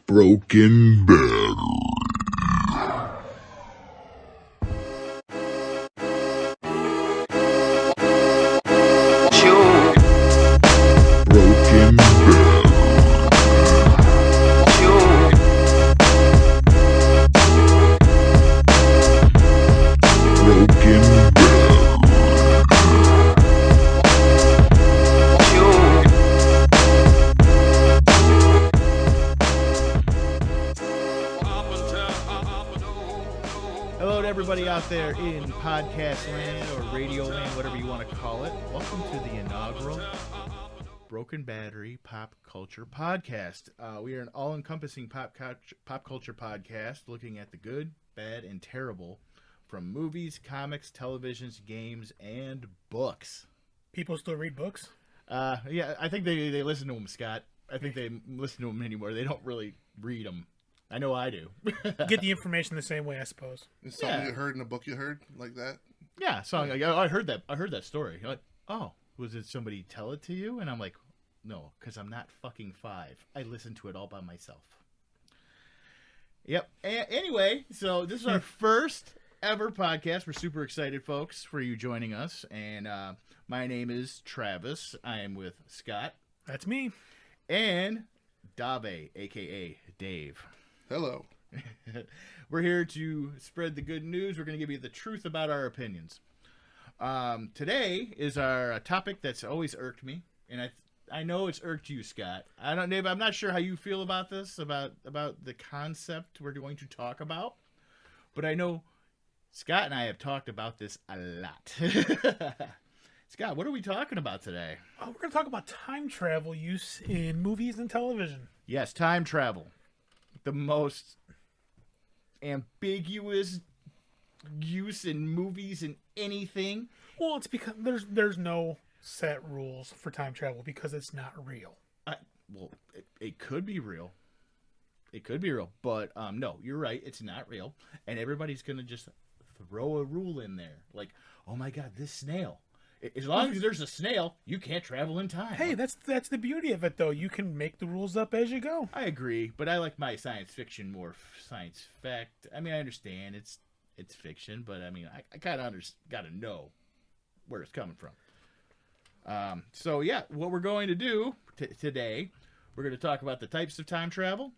Broken Battery. Broken Battery. Broken Battery. Hello to everybody out there in podcast land or radio land, whatever you want to call it. Welcome to the inaugural Broken Battery Pop Culture Podcast. We are an all-encompassing pop culture podcast looking at the good, bad, and terrible from movies, comics, televisions, games, and books. People still read books? Yeah, I think they listen to them, Scott. I think they listen to them anymore. They don't really read them. I know I do. Get the information the same way, I suppose. Is something you heard in a book you heard like that? Yeah, so I heard that story. You're like, oh, was it somebody tell it to you? And I'm like, no, because I'm not fucking 5. I listened to it all by myself. Yep. Anyway, so this is our first ever podcast. We're super excited, folks, for you joining us. And my name is Travis. I am with Scott. That's me. And Dave, a.k.a. Dave. Hello. We're here to spread the good news. We're going to give you the truth about our opinions. Today is our topic that's always irked me, and I know it's irked you, Scott. Dave, I'm not sure how you feel about this, about the concept we're going to talk about, but I know Scott and I have talked about this a lot. Scott, what are we talking about today? We're going to talk about time travel use in movies and television. Yes, time travel. The most ambiguous use in movies and anything. Well, it's because there's no set rules for time travel because it's not real. It could be real. It could be real, but no, you're right. It's not real, and everybody's gonna just throw a rule in there, like, oh my god, this snail. As long as there's a snail, you can't travel in time. Hey, that's the beauty of it, though. You can make the rules up as you go. I agree, but I like my science fiction more science fact. I mean, I understand it's fiction, but I mean, I kind of got to know where it's coming from. So yeah, what we're going to do today, we're going to talk about the types of time travel,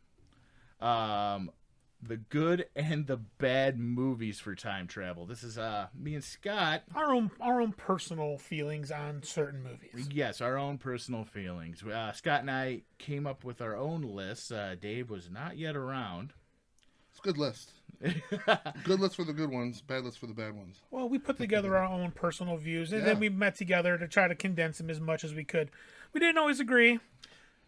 the good and the bad movies for time travel. This is me and Scott. Our own personal feelings on certain movies. Yes, our own personal feelings. Scott and I came up with our own lists. Dave was not yet around. It's a good list. Good list for the good ones, bad list for the bad ones. Well, we put together our own personal views, and then we met together to try to condense them as much as we could. We didn't always agree.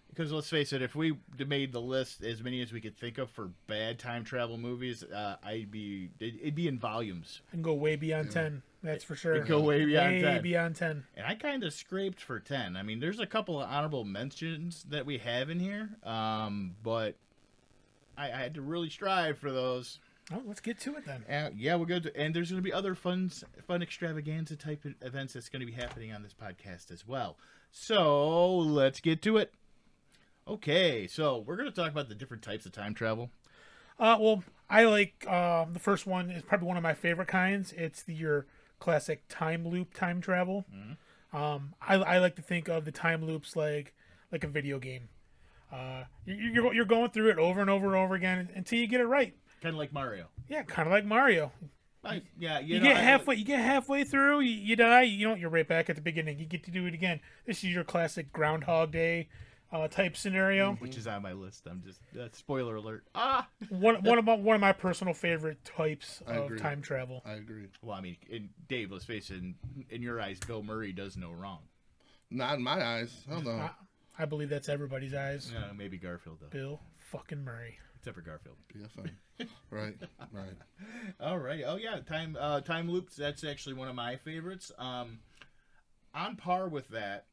Because let's face it, if we made the list as many as we could think of for bad time travel movies, it'd be in volumes. And go way beyond 10, that's for sure. It'd go way beyond 10. Way beyond 10. And I kind of scraped for 10. I mean, there's a couple of honorable mentions that we have in here, but I had to really strive for those. Oh, let's get to it then. Yeah, we'll go to, and there's going to be other fun extravaganza type of events that's going to be happening on this podcast as well. So let's get to it. Okay, so we're going to talk about the different types of time travel. Well, I like the first one is probably one of my favorite kinds. It's your classic time loop time travel. Mm-hmm. I like to think of the time loops like a video game. You're going through it over and over and over again until you get it right. Kind of like Mario. Yeah, kind of like Mario. You get halfway through, you die. You're right back at the beginning. You get to do it again. This is your classic Groundhog Day type scenario, which is on my list. I'm just spoiler alert. One of my personal favorite types of time travel. I agree. Well, I mean, Dave, let's face it. In your eyes, Bill Murray does no wrong. Not in my eyes. Hell no. I believe that's everybody's eyes. Yeah, maybe Garfield though. Bill fucking Murray. Except for Garfield. Yeah, fine. Right. All right. Oh yeah, time loops. That's actually one of my favorites. On par with that.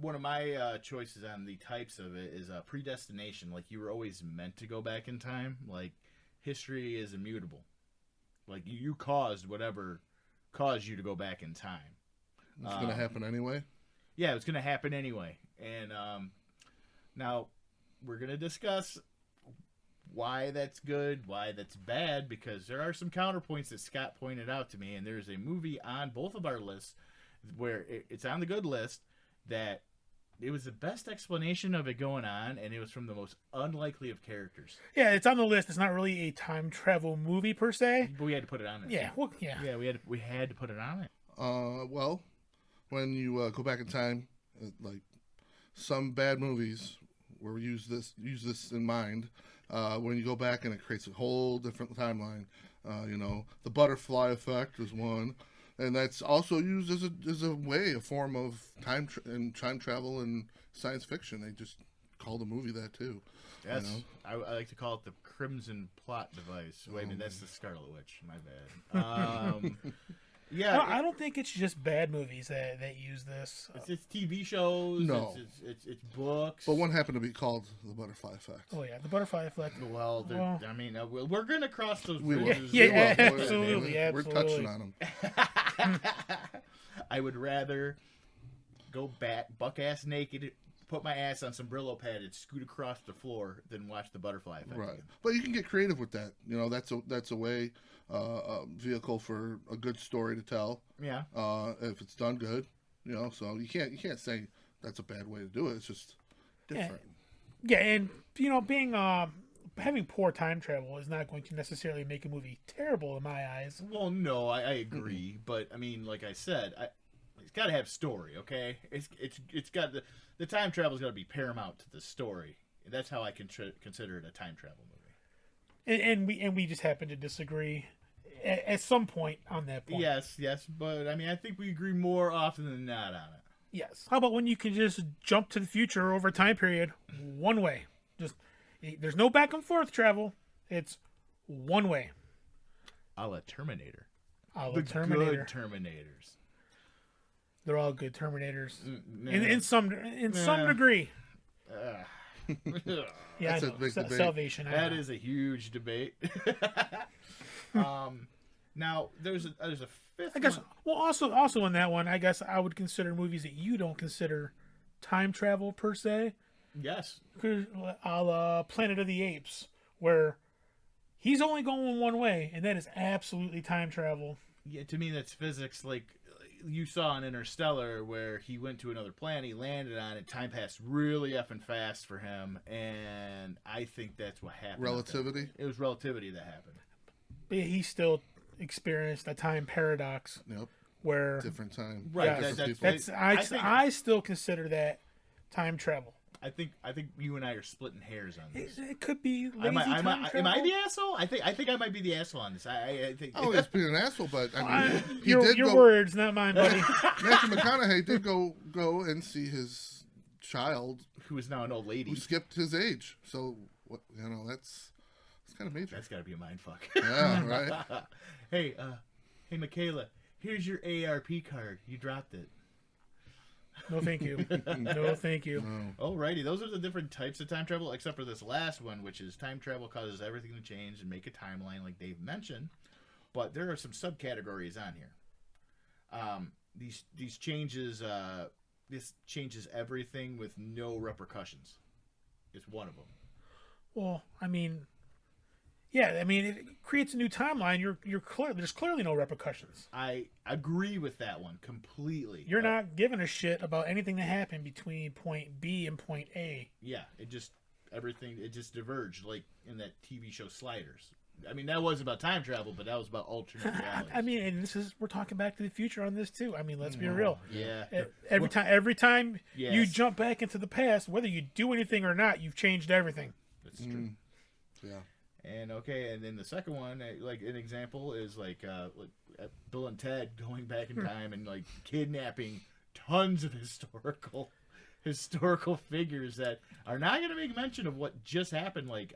One of my choices on the types of it is predestination. Like, you were always meant to go back in time. Like, history is immutable. Like, you caused whatever caused you to go back in time. It's going to happen anyway? Yeah, it's going to happen anyway. And now, we're gonna discuss why that's good, why that's bad, because there are some counterpoints that Scott pointed out to me, and there's a movie on both of our lists where it's on the good list that it was the best explanation of it going on, and it was from the most unlikely of characters. Yeah, it's on the list. It's not really a time travel movie per se. But we had to put it on there. Yeah, well, yeah. Yeah, we had to put it on it. Well, when you go back in time, like some bad movies, where use this in mind. When you go back and it creates a whole different timeline. The butterfly effect is one, and that's also used as a form of time travel and science fiction. They just call the movie that too. Yes, I like to call it the Crimson Plot Device. Wait a minute, that's the Scarlet Witch. My bad. Yeah, I don't think it's just bad movies that use this. It's TV shows. No. It's books. But one happened to be called the butterfly effect. Oh yeah, the butterfly effect. Well, I mean, we're gonna cross those We will. bridges. Yeah, We will. absolutely, We're absolutely. touching on them. I would rather go buck ass naked, put my ass on some Brillo pad, and scoot across the floor than watch the butterfly effect. Right, but you can get creative with that. That's a way, a vehicle for a good story to tell. Yeah. If it's done good, so you can't say that's a bad way to do it. It's just different. Yeah, and being having poor time travel is not going to necessarily make a movie terrible in my eyes. Well, no, I agree, but I mean, like I said, it's got to have story. Okay, it's got the time travel's got to be paramount to the story. That's how I consider it a time travel movie. And we just happen to disagree at some point on that point. Yes, but I mean, I think we agree more often than not on it. Yes. How about when you can just jump to the future over a time period one way? There's no back and forth travel. It's one way. A la Terminator. The Terminator. Good Terminators. They're all good Terminators. Nah. In some degree. Yeah, That's I a know. big debate. Salvation. That is a huge debate. Now there's a fifth. I guess. one. Well, also in that one, I guess I would consider movies that you don't consider time travel per se. Yes. A la Planet of the Apes, where he's only going one way, and that is absolutely time travel. Yeah, to me that's physics. Like you saw in Interstellar, where he went to another planet, he landed on it, time passed really effing fast for him, and I think that's what happened. Relativity? It was relativity that happened. But he still experienced a time paradox. Yep. Where Different time. Right. Yeah, Different that's people. I still consider that time travel. I think you and I are splitting hairs on this. It could be lazy Am time I travel. the asshole? I think I might be the asshole on this. I think. Oh, he's being an asshole, but I mean, he your did your go. words, not mine, buddy. Matthew McConaughey did go and see his child who is now an old lady. who skipped his age. So what? That's kind of major. That's got to be a mind fuck. Yeah, right. Hey, Michaela, here's your ARP card. You dropped it. No, thank you. No, thank you. Alrighty, those are the different types of time travel, except for this last one, which is time travel causes everything to change and make a timeline, like Dave mentioned. But there are some subcategories on here. These changes, this changes everything with no repercussions. It's one of them. Well, I mean, yeah, I mean, it creates a new timeline. You're clear. There's clearly no repercussions. I agree with that one completely. You're not giving a shit about anything that happened between point B and point A. Yeah, it just diverged, like in that TV show Sliders. I mean, that was about time travel, but that was about alternate realities. I mean, and we're talking Back to the Future on this too. I mean, let's be real. Yeah. Every time Yes. you jump back into the past, whether you do anything or not, you've changed everything. That's true. Yeah. And then the second one, like an example, is like Bill and Ted going back in time and like kidnapping tons of historical figures that are not going to make mention of what just happened. Like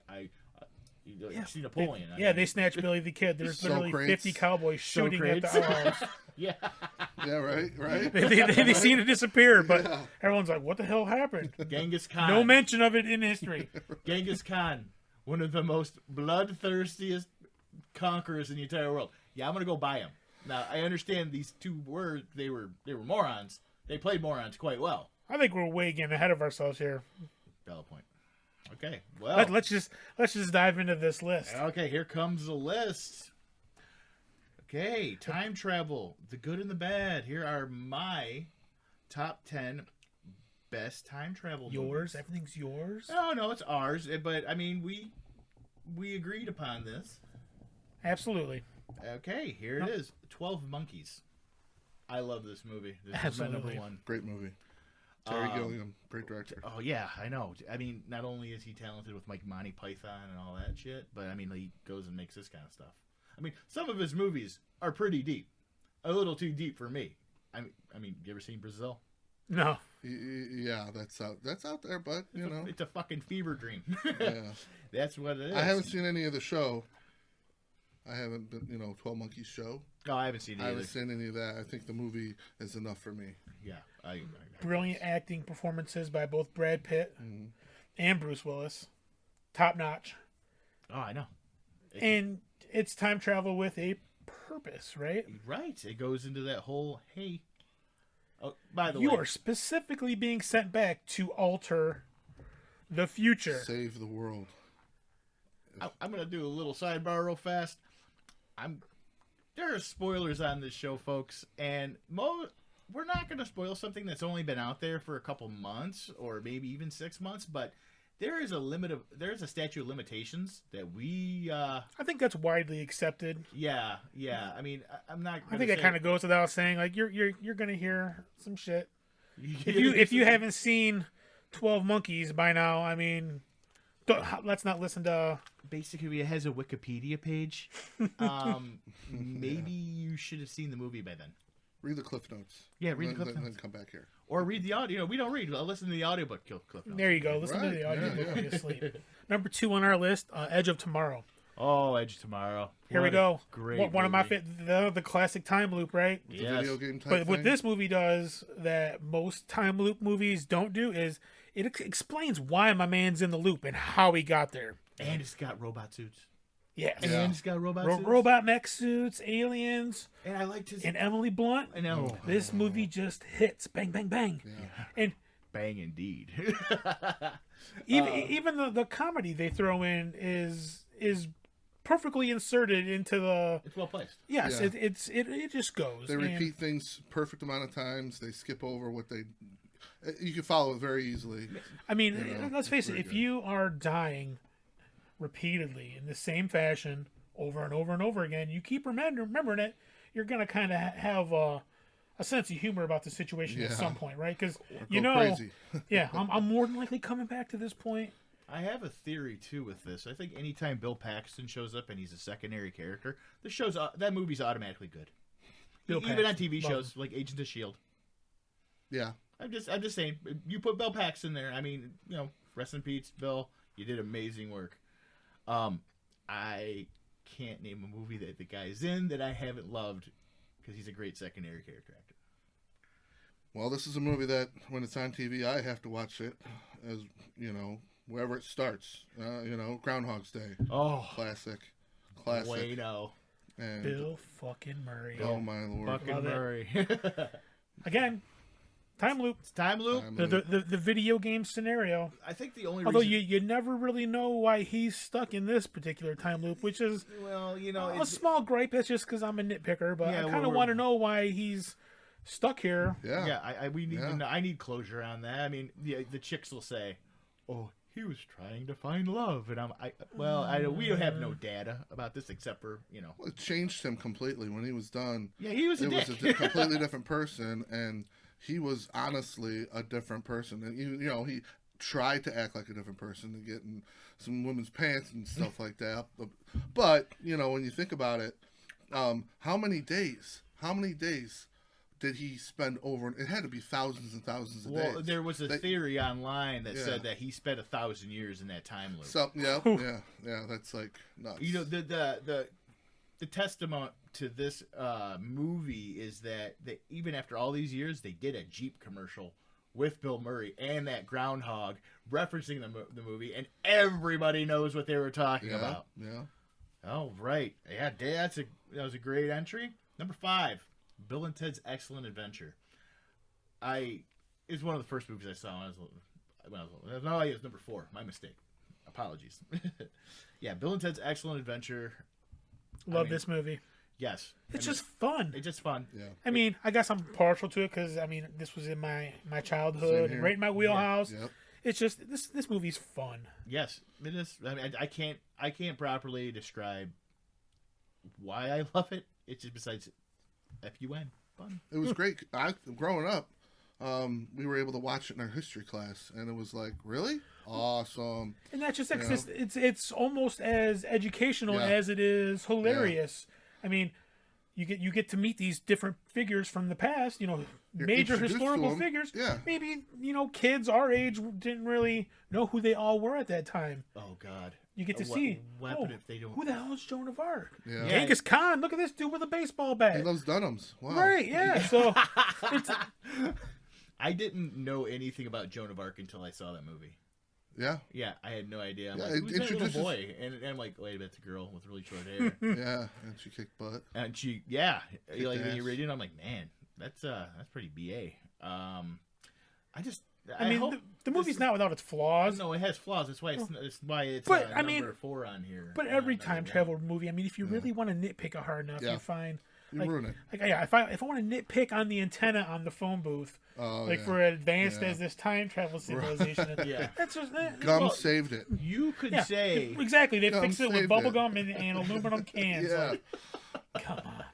you see Napoleon. They snatched Billy the Kid. There's literally crates. 50 cowboys shooting at crates. the owls. Yeah. Yeah. Right. they seem to disappear, but everyone's like, "What the hell happened?" Genghis Khan. No mention of it in history. Genghis Khan, one of the most bloodthirstiest conquerors in the entire world. Yeah, I'm gonna go buy him. Now I understand these two were they were morons. They played morons quite well. I think we're way getting ahead of ourselves here. Valid point. Okay, well, Let's just dive into this list. okay, here comes the list. Okay, time travel, the good and the bad. Here are my top 10 best time travel Yours, movies. everything's yours. No, it's ours. But I mean, we agreed upon this. Absolutely. Okay, here it is. 12 Monkeys. I love this movie. This is my Absolutely. number one. Great movie. Terry Gilliam, great director. Oh yeah, I know. I mean, not only is he talented with like Monty Python and all that shit, but I mean, he goes and makes this kind of stuff. I mean, some of his movies are pretty deep, a little too deep for me. I mean, you ever seen Brazil? No. Yeah, that's out there, but It's a fucking fever dream. yeah. That's what it is. I haven't seen any of the show. I haven't been, 12 Monkeys show. Oh, I haven't seen it I either. haven't seen any of that. I think the movie is enough for me. Yeah, I Brilliant acting performances by both Brad Pitt Mm-hmm. and Bruce Willis. Top notch. Oh, I know. And it's time travel with a purpose, right? Right. It goes into that whole hey. Oh, by the You way, are specifically being sent back to alter the future. Save the world. I'm gonna do a little sidebar real fast. There are spoilers on this show, folks, and we're not gonna spoil something that's only been out there for a couple months or maybe even 6 months, but there's a statute of limitations that we I think that's widely accepted. yeah. I mean, I'm not. I think that kind of goes without saying. Like you're gonna hear some shit. If you haven't seen 12 Monkeys by now, I mean, let's not listen to. basically it has a Wikipedia page. Maybe you should have seen the movie by then. Read the Cliff Notes. Yeah, read the Cliff Then Notes. come back here. Or read the audio. We don't read. I'll listen to the audiobook. Cliff Notes. There you go. Listen to Right, the audio yeah. while you sleep. Number 2 on our list, Edge of Tomorrow. Oh, Edge of Tomorrow. Here we What a go. Great. One of my movie. the classic time loop, right? The Yes. video game type But what thing. this movie does that most time loop movies don't do is it explains why my man's in the loop and how he got there. And it's got robot suits. Yes. Yeah. And it's got robot suits. Robot mech suits, aliens, And I liked his. and Emily Blunt. I know. This movie just hits. Bang, bang, bang. Yeah. And Bang indeed. even the comedy they throw in is perfectly inserted into the. It's well placed. Yes, Yeah. it just goes. They And, repeat things perfect amount of times. They skip over what they. You can follow it very easily. I mean, You know, let's face it. it's If very good. you are dying repeatedly in the same fashion over and over and over again, you keep remembering it. You're gonna kind of have a sense of humor about the situation at Yeah. some point, right? Because Or you go know, crazy. yeah, I'm more than likely coming back to this point. I have a theory too with this. I think anytime Bill Paxton shows up and he's a secondary character, that movie's automatically good. Bill Even on Paxton, TV love shows like Agents of Shield. Yeah. I'm just saying. You put Bill Paxton there. I mean, rest in peace, Bill. You did amazing work. I can't name a movie that the guy's in that I haven't loved because he's a great secondary character actor. Well, this is a movie that when it's on TV, I have to watch it as wherever it starts. Groundhog's Day, Oh, classic. Bueno. And Bill fucking Murray. oh my lord, Fucking Love it. Murray. Again, time loop. It's time loop. Time The, loop. the video game scenario. I think the only Although reason... you never really know why he's stuck in this particular time loop, which is Well, a small gripe. That's just because I'm a nitpicker, but Yeah, I kind of we're- want to know why he's stuck here. yeah. Yeah, we need Yeah. to know. I need closure on that. I mean, the chicks will say, "Oh, he was trying to find love," and we don't have no data about this except for Well, it changed him completely when he was done. Yeah, he was a It dick. was a completely different person, and he was honestly a different person. And he tried to act like a different person and get in some women's pants and stuff like that. But when you think about it, how many days did he spend over? It had to be thousands and thousands of Well, days. there was a theory online that Yeah. said that he spent 1,000 years in that time loop. So yeah, that's like nuts. The testament to this movie is that even after all these years, they did a Jeep commercial with Bill Murray and that groundhog referencing the movie, and everybody knows what they were talking about. Yeah. Oh, right. Yeah, that was a great entry. Number 5, Bill and Ted's Excellent Adventure. It was one of the first movies I saw when I was no, it was number 4. My mistake. Apologies. Yeah, Bill and Ted's Excellent Adventure. Love this movie. Yes. It's just fun. It's just fun. Yeah. I mean, I guess I'm partial to it because, I mean, this was in my childhood, here. right in my wheelhouse. Yep. It's just, this movie's fun. Yes, it is. I mean, I can't properly describe why I love it. It's just besides FUN. Fun. It was great. Growing up, we were able to watch it in our history class, and it was like, really awesome. And that's just, You know? it's almost as educational Yeah. as it is hilarious. I mean, you get to meet these different figures from the past, you know, You're major introduced to historical them. figures. Yeah. Maybe, you know, kids our age didn't really know who they all were at that time. Oh God. You get to What see, happen if they don't? who the hell is Joan of Arc? Yeah. Genghis Khan, look at this dude with a baseball bat. He loves Dunhams. Wow. Right, yeah. So, it's, I didn't know anything about Joan of Arc until I saw that movie. Yeah. Yeah, I had no idea. I'm Yeah, like, it who's that little introduces- boy? And I'm like, wait a minute, the girl with really short hair. Yeah. And she kicked butt. And she, yeah, Kicked like when you ass. read it, I'm like, man, that's pretty BA. I mean, hope the movie's not without its flaws. No, it has flaws. That's why it's But, I number mean, 4 on here. But every Number time one. travel movie, I mean, if you really want to nitpick it hard enough, Yeah. you find You ruin it. like yeah, if I want to nitpick on the antenna on the phone booth, Oh, like yeah. for advanced Yeah. as this time travel civilization, Yeah. that's just Gum well, saved it. You could yeah, say exactly. They Gum fixed it with saved bubble it. gum and aluminum cans. Yeah. Like, come on.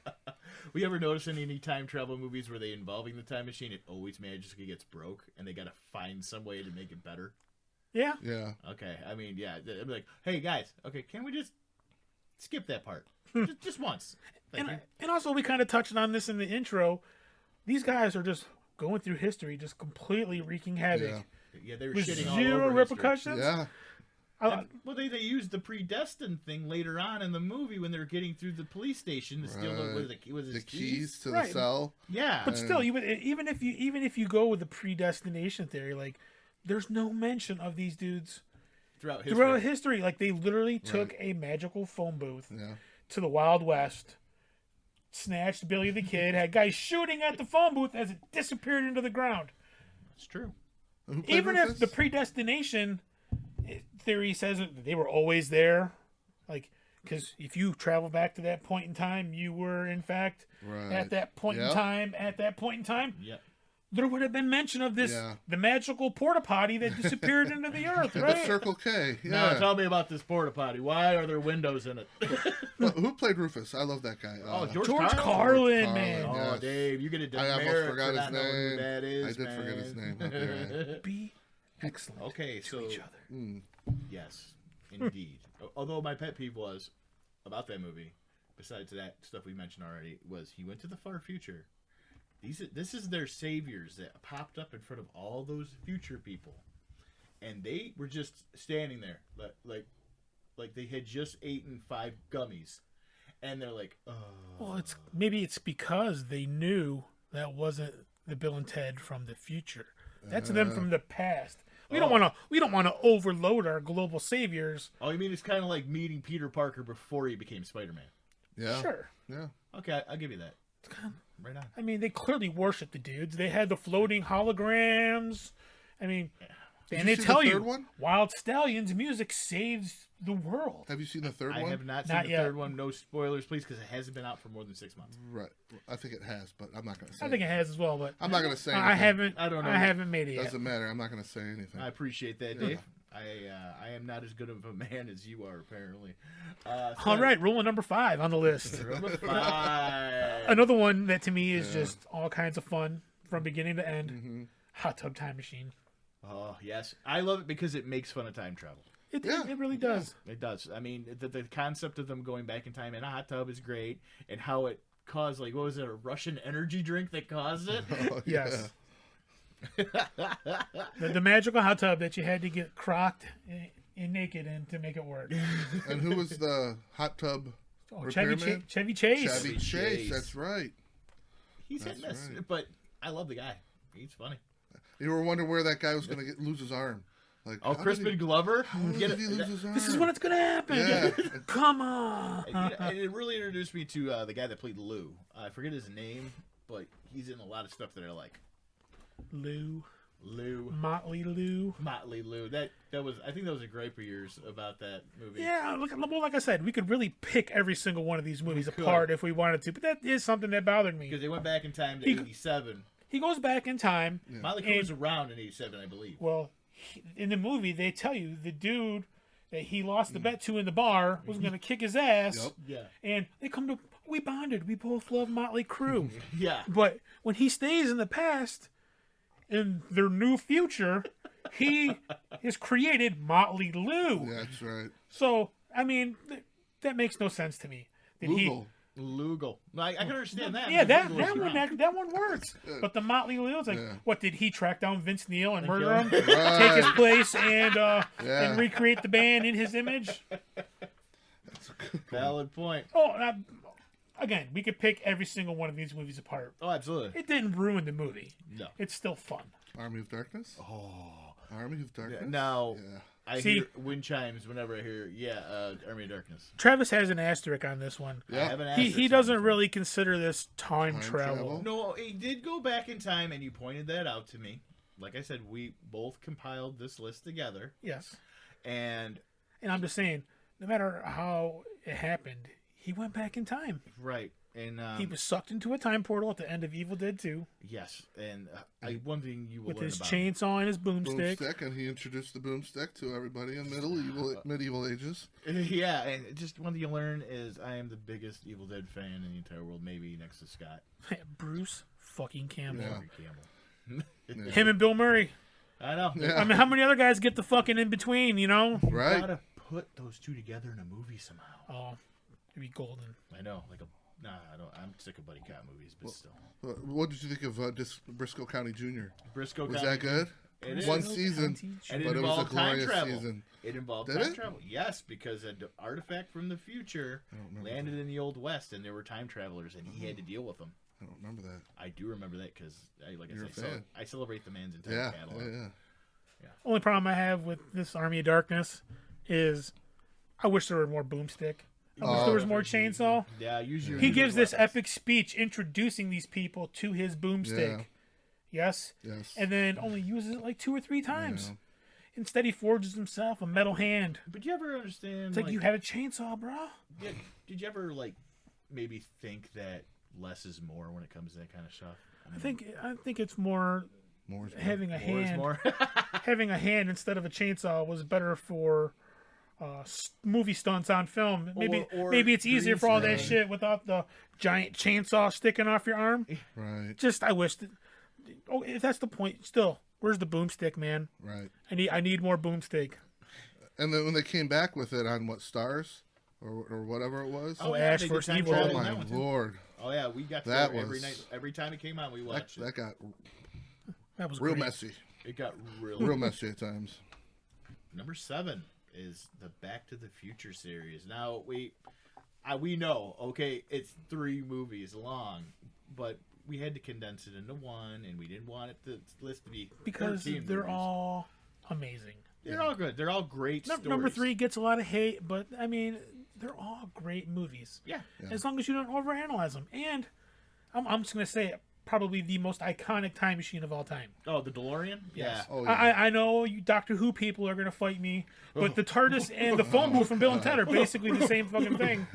We ever notice in any time travel movies where they involving the time machine, it always magically gets broke, and they got to find some way to make it better. Yeah. Yeah. Okay, I mean, yeah, I'd be like, hey guys, okay, can we just skip that part, just once? Thank you. And also, we kind of touched on this in the intro. These guys are just going through history, just completely wreaking havoc Yeah. Yeah, they were with shitting all zero over history. repercussions. Yeah. Well, they used the predestined thing later on in the movie when they're getting through the police station to steal Right. was The his keys to Right. the cell. Yeah, But still, even if you go with the predestination theory, like there's no mention of these dudes throughout history. throughout history. Like they literally took a magical phone booth Yeah. to the Wild West, snatched Billy the Kid, had guys shooting at the phone booth as it disappeared into the ground. It's true. Who played Even if Rufus? the predestination theory says that they were always there, like because if you travel back to that point in time, you were in fact Right. at that point in Yep. time. At that point in time, Yep. there would have been mention of this, Yeah. the magical porta potty that disappeared into the earth, The right? Circle K. Yeah. Now tell me about this porta potty. Why are there windows in it? Well, who played Rufus? I love that guy. George George Carlin. Carlin, man. Carlin, Oh, yes. Dave, you get a I almost demerit forgot for his not knowing who name. that is. I did forget his name. How dare Be excellent Okay, to so each other. Mm. yes, indeed. Although my pet peeve was about that movie, besides that stuff we mentioned already, was he went to the far future. This is their saviors that popped up in front of all those future people, and they were just standing there, like they had just eaten 5 gummies, and they're like, "Oh." Well, maybe it's because they knew that wasn't the Bill and Ted from the future. That's them from the past. We don't want to overload our global saviors. Oh, you mean it's kind of like meeting Peter Parker before he became Spider-Man? Yeah. Sure. Yeah. Okay, I'll give you that. Right on. I mean, they clearly worship the dudes. They had the floating holograms. I mean, Did and you they see tell the you, third one? Wild Stallions music saves the world. Have you seen the third I one? have not seen Not the yet. third one. No spoilers, please, because it hasn't been out for more than 6 months. Right. I think it has, but I'm not going to say. I think it has as well, but I'm not going to say. I anything. haven't. I don't know. I haven't made it yet. Doesn't matter. I'm not going to say anything. I appreciate that, Dave. I am not as good of a man as you are, apparently. All right, rule number 5 on the list. Number 5. Another one that to me is just all kinds of fun from beginning to end. Hot Tub Time Machine. Oh, yes. I love it because it makes fun of time travel. It Yeah. really does. It does. I mean, the concept of them going back in time in a hot tub is great, and how it caused, like, what was it, a Russian energy drink that caused it? Oh, Yes. The magical hot tub that you had to get crocked and naked in to make it work. And who was the hot tub Oh, Chevy repairman? Chase. Chevy Chase. Chase. That's right. He's hit and miss, but I love the guy. He's funny. You were wondering where that guy was going to lose his arm. Like, Oh, how Crispin did Glover. How Get did he it- lose his arm? This is when it's gonna happen. Yeah. Come on. And it really introduced me to the guy that played Lou. I forget his name, but he's in a lot of stuff that I like. Lou. Lou. Motley Lou. Motley Lou. That was. I think that was a gripe of yours about that movie. Yeah, well, like I said, we could really pick every single one of these movies could. apart if we wanted to, but that is something that bothered me. Because they went back in time to '87. He goes back in time. Yeah. Motley Crue was around in '87, I believe. Well, in the movie, they tell you the dude that he lost the bet to in the bar was going to kick his ass. Yep. Yeah. And they come to, we bonded. We both love Motley Crue. Yeah. But when he stays in the past, in their new future, he has created Motley Lou. Yeah, that's right. So, I mean, that makes no sense to me. That Google. Lugal. I can understand that. Yeah, because that Lugal was one around. that one works. But the Motley Lou, it's like, Yeah. what, did he track down Vince Neil and And murder him? kill him? Right. Take his place and Yeah. recreate the band in his image? Valid point. Oh, again, we could pick every single one of these movies apart. Oh, absolutely. It didn't ruin the movie. No. It's still fun. Army of Darkness? Oh. Army of Darkness? Now, Yeah. I See- hear wind chimes whenever I hear, Army of Darkness. Travis has an asterisk on this one. I Yeah. have an He asterisk doesn't on it. really consider this time Time travel. travel? No, he did go back in time, and you pointed that out to me. Like I said, we both compiled this list together, Yes. and And I'm just saying, no matter how it happened, he went back in time. right, and He was sucked into a time portal at the end of Evil Dead 2 yes, and one thing you will with learn his about chainsaw and his boomstick. Boomstick, and he introduced the boomstick to everybody in medieval ages. yeah, and just one thing you learn is I am the biggest Evil Dead fan in the entire world, maybe next to Scott. Bruce fucking Campbell. Yeah. Henry Campbell. Him and Bill Murray. I know. Yeah. I mean, how many other guys get the fucking in between, you know? Right? Gotta put those two together in a movie somehow. Oh, it'd be golden. I know, I don't. I'm sick of buddy cop movies, but still. What did you think of Briscoe County Jr.? Briscoe Was County. that good? It is. One season, And but it was a involved time glorious travel. season. It involved Did time it? travel. Yes, because an artifact from the future remember landed in the Old West, and there were time travelers, and he had to deal with them. I don't remember that. I do remember that because, like You're I a say, fan. I celebrate the man's entire Yeah, catalog. yeah. Only problem I have with this Army of Darkness is I wish there were more boomstick. I wish there was more chainsaw. Yeah, use your. He use gives your this weapons. epic speech introducing these people to his boomstick. Yeah. Yes? Yes. And then only uses it like 2 or 3 times. Yeah. Instead, he forges himself a metal hand. But do you ever understand? It's like, you had a chainsaw, bro. Did you ever maybe think that less is more when it comes to that kind of stuff? I think it's more More is more. having a More is hand. more. Having a hand instead of a chainsaw was better for movie stunts on film. Maybe it's easier green for all that screen. shit without the giant chainsaw sticking off your arm. Right. Just I wish. If that's the point, still, where's the boomstick, man? Right. I need more boomstick. And then when they came back with it on what, Stars or whatever it was. Oh, yeah, Ash they did vs. time Evil. travel Oh in my that one, too. lord, Oh yeah, we got to That go every was- night. Every time it came on, we that, watched it. that got That was real great. messy. It got really Real messy at times. Number 7 is the Back to the Future series. Now we know, okay, it's 3 movies long, but we had to condense it into one, and we didn't want the list to be Because 13 they're movies. all amazing. They're all good. They're all great stories. Number 3 gets a lot of hate, but I mean, they're all great movies. Yeah. As long as you don't overanalyze them. And I'm just gonna say it, probably the most iconic time machine of all time. Oh, the DeLorean? Yeah. Oh yeah. I know you Doctor Who people are gonna fight me, but the TARDIS and the phone booth from Bill and Ted are basically the same fucking thing.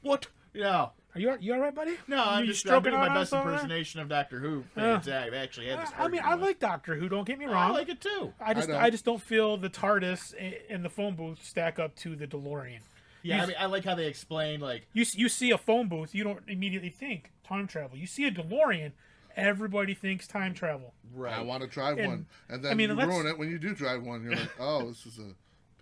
What? Yeah. Are you all right, buddy? No, I'm You just stroking doing my on best us over there? impersonation of Doctor Who. I've actually had this I mean, I argument. like Doctor Who. Don't get me I wrong. like it too. I don't. just don't feel the TARDIS and the phone booth stack up to the DeLorean. Yeah, I mean, I like how they explain, like, You see a phone booth, you don't immediately think time travel. You see a DeLorean, everybody thinks time travel. right. I want to drive And- one, and then I mean, you let's- ruin it when you do drive one. You're like, oh, this is a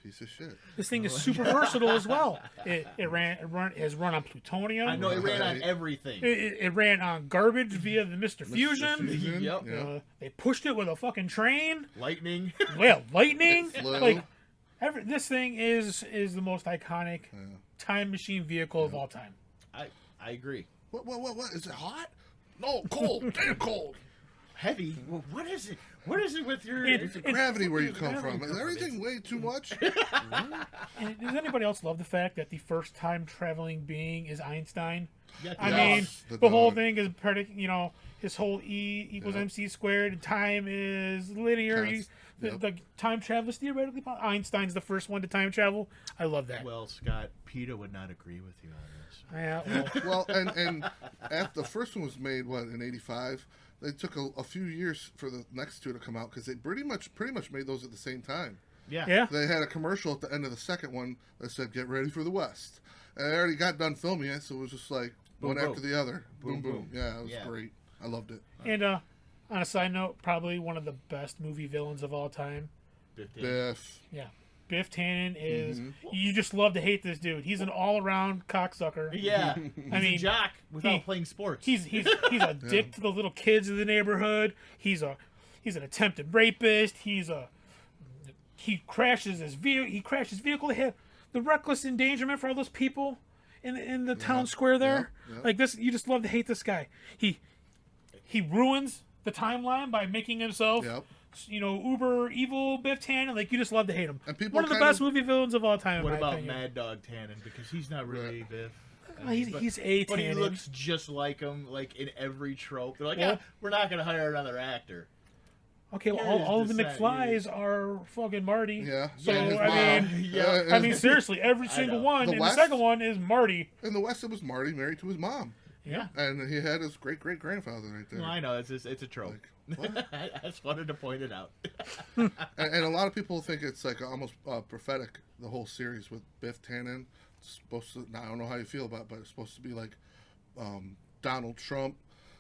piece of shit. This thing is super versatile as well. It has run on plutonium. I know it ran on Right. everything. It ran on garbage via the Mr. Fusion. Fusion, Yep. yeah. They pushed it with a fucking train. Lightning. Well, lightning. Flew. Like this thing is the most iconic time machine vehicle of all time. I agree. What? Is it hot? No, cold. Damn cold. Heavy. Well, what is it? What is it with your? It- It's the gravity where you come from. Is everything way too much? And does anybody else love the fact that the first time traveling being is Einstein? Yeah, I Yes, mean, the the whole dog. thing is his whole E equals Yep. MC squared. Time is linear. Yep. The time travel is theoretically possible. Einstein's the first one to time travel. I love that. Well, Scott, PETA would not agree with you on this. Yeah, well, Well, and after the first one was made, in '85, they took a few years for the next two to come out because they pretty much made those at the same time. Yeah. yeah. They had a commercial at the end of the second one that said, "Get ready for the West." And they already got done filming it, so it was just like Boom, one boom. after the other. Boom, Boom, boom. boom. Yeah, it was Yeah. great. I loved it. And on a side note, probably one of the best movie villains of all time. 15. Biff. Yeah, Biff Tannen is. Mm-hmm. You just love to hate this dude. He's an all-around cocksucker. Yeah. He's I mean, a jock without he- playing sports. He's a dick to the little kids of the neighborhood. He's an attempted rapist. He crashes his vehicle. He crashes vehicle. The reckless endangerment for all those people in the town square there. Yeah. Like this, you just love to hate this guy. He ruins the timeline by making himself, Yep. uber evil Biff Tannen. Like you just love to hate him. And people One of the kind best of- movie villains of all time. In What my about opinion. Mad Dog Tannen? Because he's not really Biff. He's a But he Tannen. looks just like him, like in every trope. They're like, Yeah. we're not going to hire another actor. Okay, well, Here's all of the the set, McFlys are fucking Marty. Yeah. So and his I mom. mean, Yeah. I mean, seriously, every single know. one. The And West? the second one is Marty. in the West, it was Marty married to his mom, Yeah. and he had his great grandfather right there. Well, I know, it's a trope. Like, what? I just wanted to point it out. And a lot of people think it's like almost prophetic, the whole series with Biff Tannen. It's supposed to, now I don't know how you feel about it, but it's supposed to be like Donald Trump,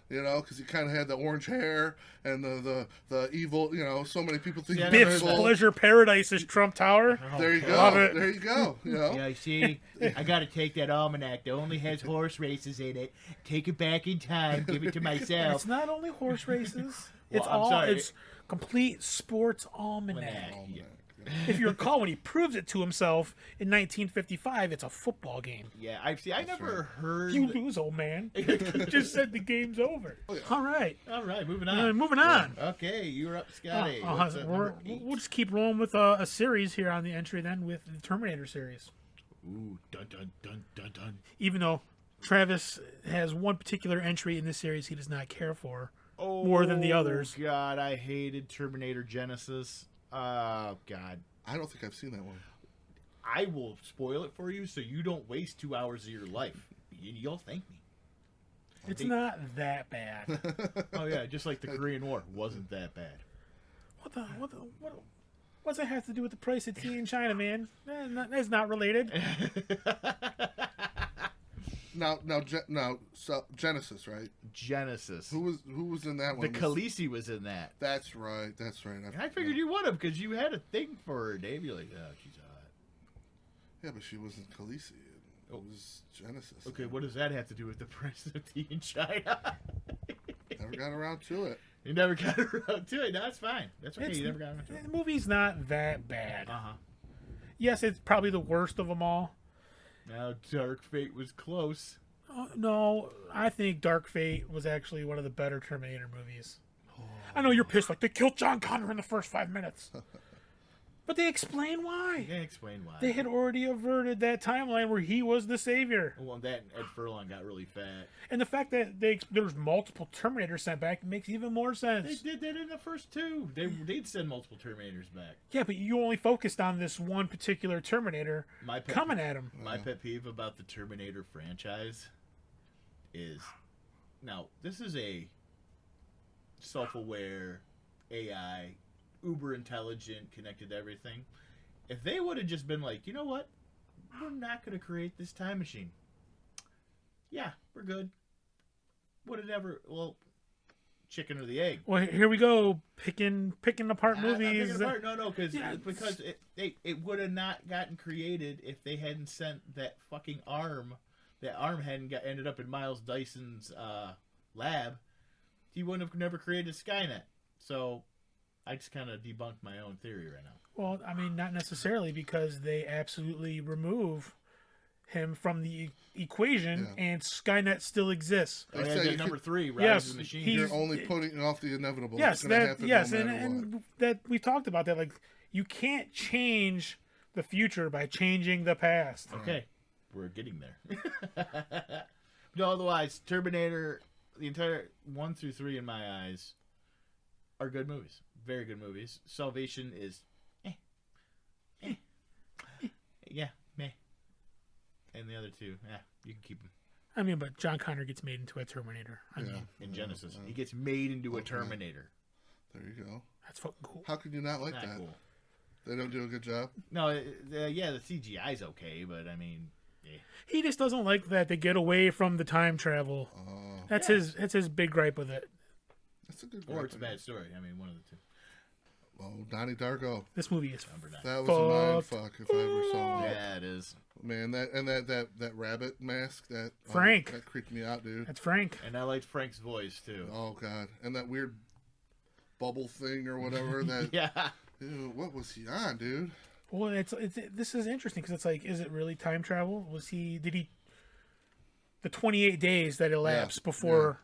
because he kind of had the orange hair and the evil, so many people think Yeah, he's Biff's evil. Pleasure Paradise is Trump Tower. There you go. Love it. There you go. Yeah, see, I got to take that almanac that only has horse races in it, take it back in time, give it to myself. It's not only horse races. Well, I'm sorry. It's complete sports almanac. Almanac. Yeah. If you recall, when he proves it to himself in 1955, it's a football game. Yeah, I never heard. You lose, old man. Just said the game's over. All right. All right, moving on. Moving on. Okay, you're up, Scotty. What's up, number 8? We'll just keep rolling with a series here on the entry then with the Terminator series. Ooh, dun dun dun dun dun. Even though Travis has one particular entry in this series he does not care for Oh, more than the others. God, I hated Terminator Genesis. Oh, God. I don't think I've seen that one. I will spoil it for you so you don't waste 2 hours of your life. You'll thank me. It's not that bad. Oh, yeah, just like the Korean War. Wasn't that bad. What's that have to do with the price of tea in China, man? That's not related. Now, Genesis, right? Genesis. Who was in that The one? Khaleesi was in that. That's right. I figured you would have because you had a thing for her, Dave. You're like, oh, she's hot. Yeah, but she wasn't Khaleesi. It Oh. was Genesis. Okay, what does that have to do with the price of tea in China? Never got around to it. You never got around to it. No, that's fine. That's okay. You never got around to it. The movie's not that bad. Uh-huh. Yes, it's probably the worst of them all. Now, Dark Fate was close. No, I think Dark Fate was actually one of the better Terminator movies. I know you're pissed, like they killed John Connor in the first 5 minutes. But they explain why. You can't explain why. They had already averted that timeline where he was the savior. Well, that Ed Furlong got really fat. And the fact that there was multiple Terminators sent back makes even more They sense. did that in the first two. They'd send multiple Terminators back. Yeah, but you only focused on this one particular Terminator My pet, coming at him. My pet peeve about the Terminator franchise is, now, this is a self-aware AI, uber intelligent, connected to everything. If they would have just been like, you know what, we're not going to create this time machine. Yeah, we're good. Would have never, well, chicken or the egg. Well, here we go, picking apart I'm not movies. picking apart. No, because Yeah, it would have not gotten created if they hadn't sent that fucking arm. That arm hadn't ended up in Miles Dyson's lab. He wouldn't have never created Skynet. So I just kind of debunked my own theory right now. Well, I mean, not necessarily, because they absolutely remove him from the equation, Yeah. and Skynet still exists. Oh, yeah, say that you number could- 3, Rise Yes, of the Machine. he's- You're only putting off the inevitable. Yes, It's gonna happen no matter what. and that we talked about that. Like, you can't change the future by changing the past. Okay, we're getting there. No, otherwise, Terminator, the entire 1 through 3 in my eyes, are good movies. Very good movies. Salvation is, yeah, meh. And the other two, you can keep them. I mean, but John Connor gets made into a Terminator. I mean, In Genesis, he gets made into a Terminator. There you go. that's fucking cool. How could you not like Not that? cool. They don't do a good job. No, yeah, the CGI's okay, but I mean, He just doesn't like that they get away from the time travel. Oh, That's his big gripe with it. that's a good. or it's a gripe. bad story. I mean, one of the two. Oh, Donnie Darko. This movie is Number 9. That was a mind Fucked. fuck if I ever saw one. Yeah, it is. Man, that rabbit mask that Frank. that creeped me out, dude. That's Frank. And I liked Frank's voice too. Oh god, and that weird bubble thing or whatever. That Yeah. ew, what was he on, dude? Well, this is interesting because it's like, is it really time travel? The 28 days that elapsed before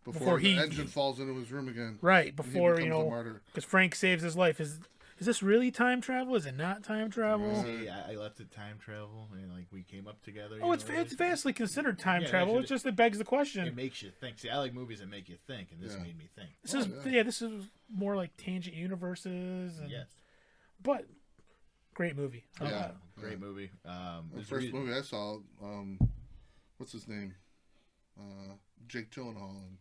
Before the engine falls into his room again. right and before he becomes a martyr. because Frank saves his life. Is this really time travel? Is it not time travel? See, I left it time travel, and like we came up together. Oh, it's vastly considered time Yeah, travel. actually, It begs the It question. makes you think. See, I like movies that make you think, and this Yeah. made me think. This is more like tangent universes. And, Yes. but great movie. Yeah. Great movie. The there's first re- movie I saw, what's his name? Jake Gyllenhaal. And,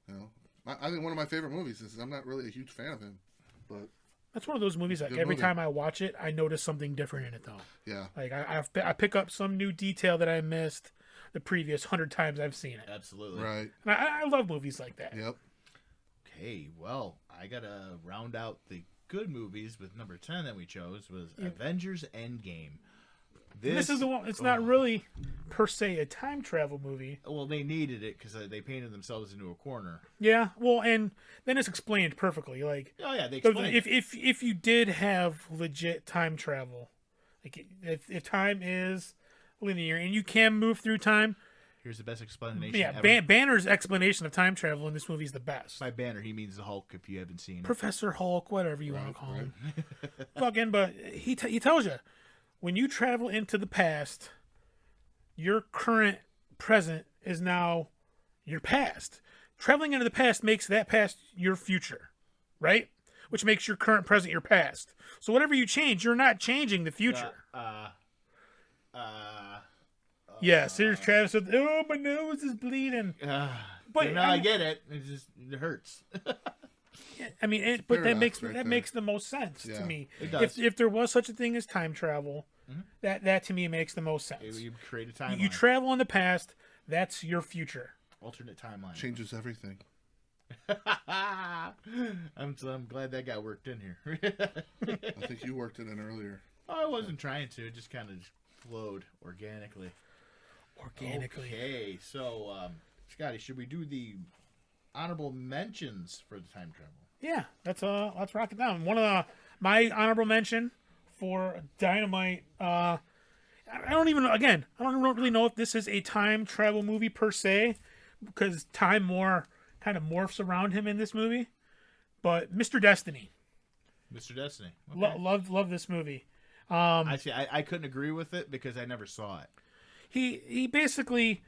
you know, I think one of my favorite movies is. I'm not really a huge fan of him, but That's one of those movies that Good every movie. time I watch it, I notice something different in it though. yeah, Like I pick up some new detail that I missed the previous 100 times I've seen it. Absolutely. right. And I love movies like that. Yep. Okay, well, I gotta round out the good movies with number 10 that we chose was Avengers End Game. This is the one. It's not really per se a time travel movie. Well, they needed it because they painted themselves into a corner. Yeah. Well, and then it's explained perfectly. Like Oh yeah, they explained. if you did have legit time travel, like if time is linear and you can move through time, Here's the best explanation. yeah. ever. Banner's explanation of time travel in this movie is the best. By Banner, he means the Hulk. If you haven't seen it, Professor Hulk, whatever you want to call him. Fucking, but he tells you when you travel into the past, your current present is now your past. Traveling into the past makes that past your future, right? Which makes your current present your past. So whatever you change, you're not changing the future. Yes, here's Travis with, oh, my nose is bleeding. but I get it. It hurts. I mean, but that paradox right there. makes the most sense Yeah. to me. It does. If there was such a thing as time travel, that to me makes the most sense. You create a timeline. You travel in the past, that's your future. Alternate timeline. Changes everything. I'm glad that got worked in here. I think you worked it in earlier. I wasn't trying to. It just kind of flowed organically. Okay, so Scotty, should we do the honorable mentions for the time travel? Yeah, let's rock it down. One of my honorable mention for Dynamite. I don't really know if this is a time travel movie per se, because time more kind of morphs around him in this movie. But Mr. Destiny, Mr. Destiny. Okay. love this movie. I couldn't agree with it because I never saw it. He basically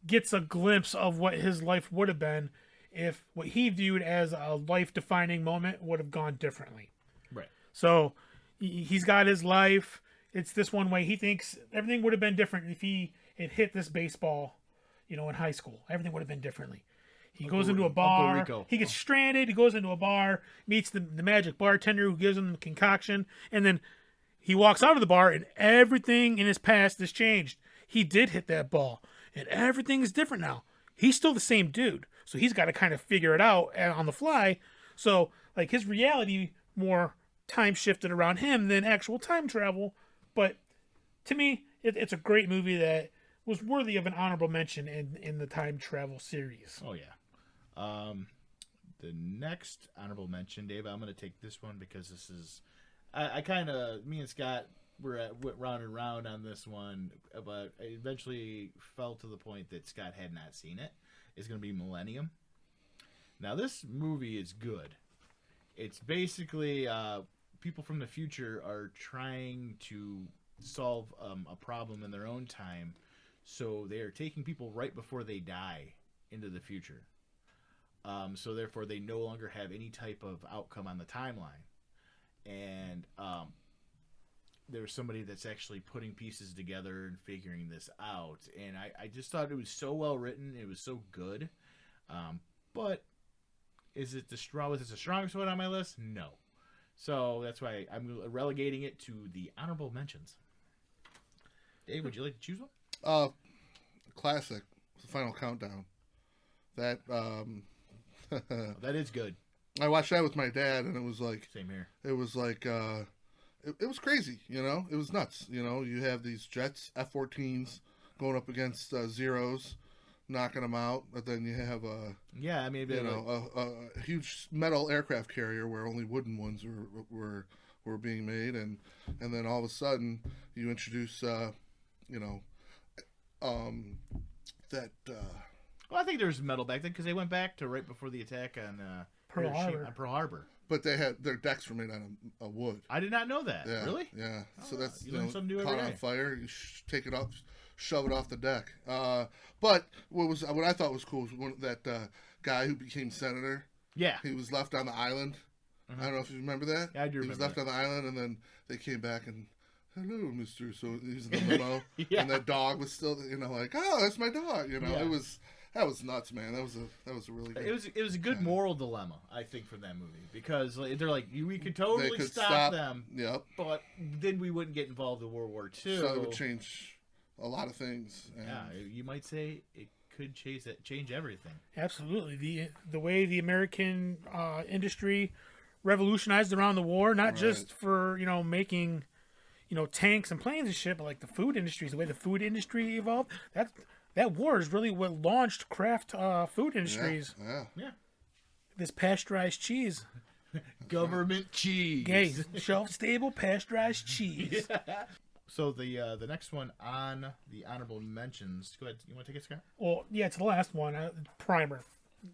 gets a glimpse of what his life would have been if what he viewed as a life-defining moment would have gone differently. Right. So he's got his life. It's this one way. He thinks everything would have been different if he had hit this baseball, in high school. Everything would have been differently. He goes into a bar. Rico. He gets stranded. He goes into a bar, meets the magic bartender who gives him the concoction, and then he walks out of the bar, and everything in his past has changed. He did hit that ball, and everything is different now. He's still the same dude, so he's got to kind of figure it out on the fly. So, like, his reality more time shifted around him than actual time travel. But to me, it's a great movie that was worthy of an honorable mention in the time travel series. Oh yeah. The next honorable mention, Dave, I'm going to take this one because this is, I kind of, me and Scott went round and round on this one, but I eventually fell to the point that Scott had not seen it. It's going to be Millennium. Now, this movie is good. It's basically people from the future are trying to solve a problem in their own time. So they are taking people right before they die into the future. So therefore, they no longer have any type of outcome on the timeline. And there's somebody that's actually putting pieces together and figuring this out. And I just thought it was so well written. It was so good. But was it the strongest one on my list? No. So that's why I'm relegating it to the honorable mentions. Dave, would you like to choose one? Classic. The Final Countdown. That that is good. I watched that with my dad, and it was like Same here. it was like it was crazy. You know, it was nuts. You know, you have these jets, F-14s, going up against Zeros, knocking them out, but then you have a huge metal aircraft carrier where only wooden ones were being made, and then all of a sudden you introduce Well, I think there was metal back then because they went back to right before the attack on Pearl Harbor. But they had their decks were made out of wood. I did not know that. Yeah, Really? Yeah. So that's you learn something new every caught on day. fire. You take it off, shove it off the deck. But what I thought was cool was that guy who became senator. Yeah. He was left on the island. I don't know if you remember that. Yeah, I do He was remember left that. on the island, and then they came back and, hello, mister. So he was in the limo, Yeah. and that dog was still, like, oh, that's my dog. Yeah. That was nuts, man. That was a really good. It was a good moral dilemma, I think, for that movie because they're like, we could totally They could stop them, Yep. but then we wouldn't get involved in World War II. So it would change a lot of things. And Yeah, you might say it could change everything. Absolutely. The way the American industry revolutionized around the war, not just for, making, tanks and planes and shit, but like the food industry, the way the food industry evolved, that war is really what launched craft food industries. Yeah. This pasteurized cheese. Government cheese. Hey, shelf-stable pasteurized cheese. So the next one on the honorable mentions. Go ahead. You want to take it, Scott? Well, yeah, it's the last one. Primer.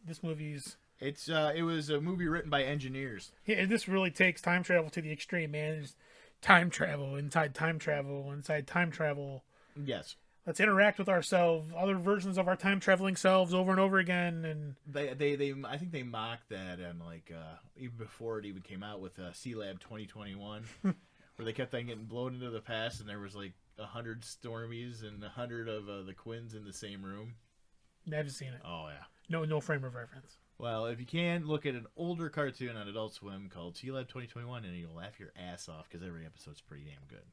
This movie's... It was a movie written by engineers. Yeah, this really takes time travel to the extreme, man. It's time travel inside time travel inside time travel. Yes. Let's interact with ourselves, other versions of our time traveling selves over and over again. And They I think they mocked that and even before it even came out with C-Lab 2021, where they kept on getting blown into the past and there was like 100 Stormies and 100 of the Quinns in the same room. I haven't seen it. Oh yeah. No frame of reference. Well, if you can, look at an older cartoon on Adult Swim called C-Lab 2021 and you'll laugh your ass off because every episode's pretty damn good.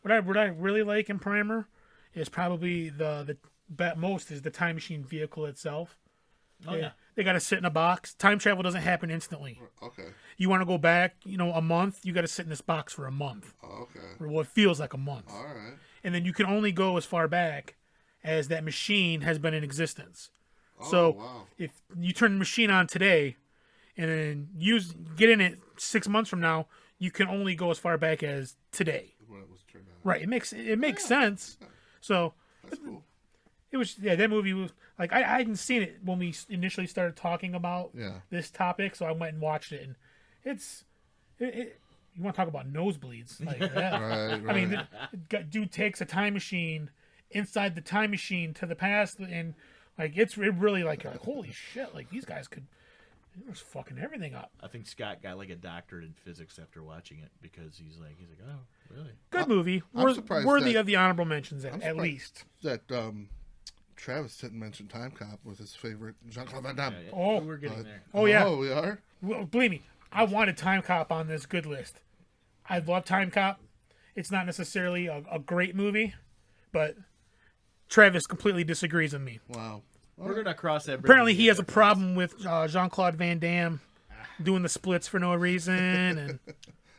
What I really like in Primer is probably the most is the time machine vehicle itself. Oh, yeah. They got to sit in a box. Time travel doesn't happen instantly. Okay. You want to go back, a month, you got to sit in this box for a month. Okay. Or what feels like a month. All right. And then you can only go as far back as that machine has been in existence. Oh, So wow. if you turn the machine on today and then get in it 6 months from now, you can only go as far back as today. When it was turned on. Right. It makes sense. So That's cool. it was, that movie was like, I hadn't seen it when we initially started talking about this topic. So I went and watched it, and you want to talk about nosebleeds. Like that. Right. I mean, the dude takes a time machine inside the time machine to the past, and like it really like holy shit, like these guys could just fucking everything up. I think Scott got like a doctorate in physics after watching it because he's like, oh, really? Good movie. I'm surprised Worthy that- of the honorable mentions at surprised least. that Travis didn't mention Time Cop with his favorite Jean-Claude Van Damme. Oh. We're getting there. Oh yeah. Oh, we are? Well, believe me, I wanted Time Cop on this good list. I love Time Cop. It's not necessarily a great movie, but Travis completely disagrees with me. Wow. We're gonna cross that bridge. Apparently, he has a problem with Jean-Claude Van Damme doing the splits for no reason, and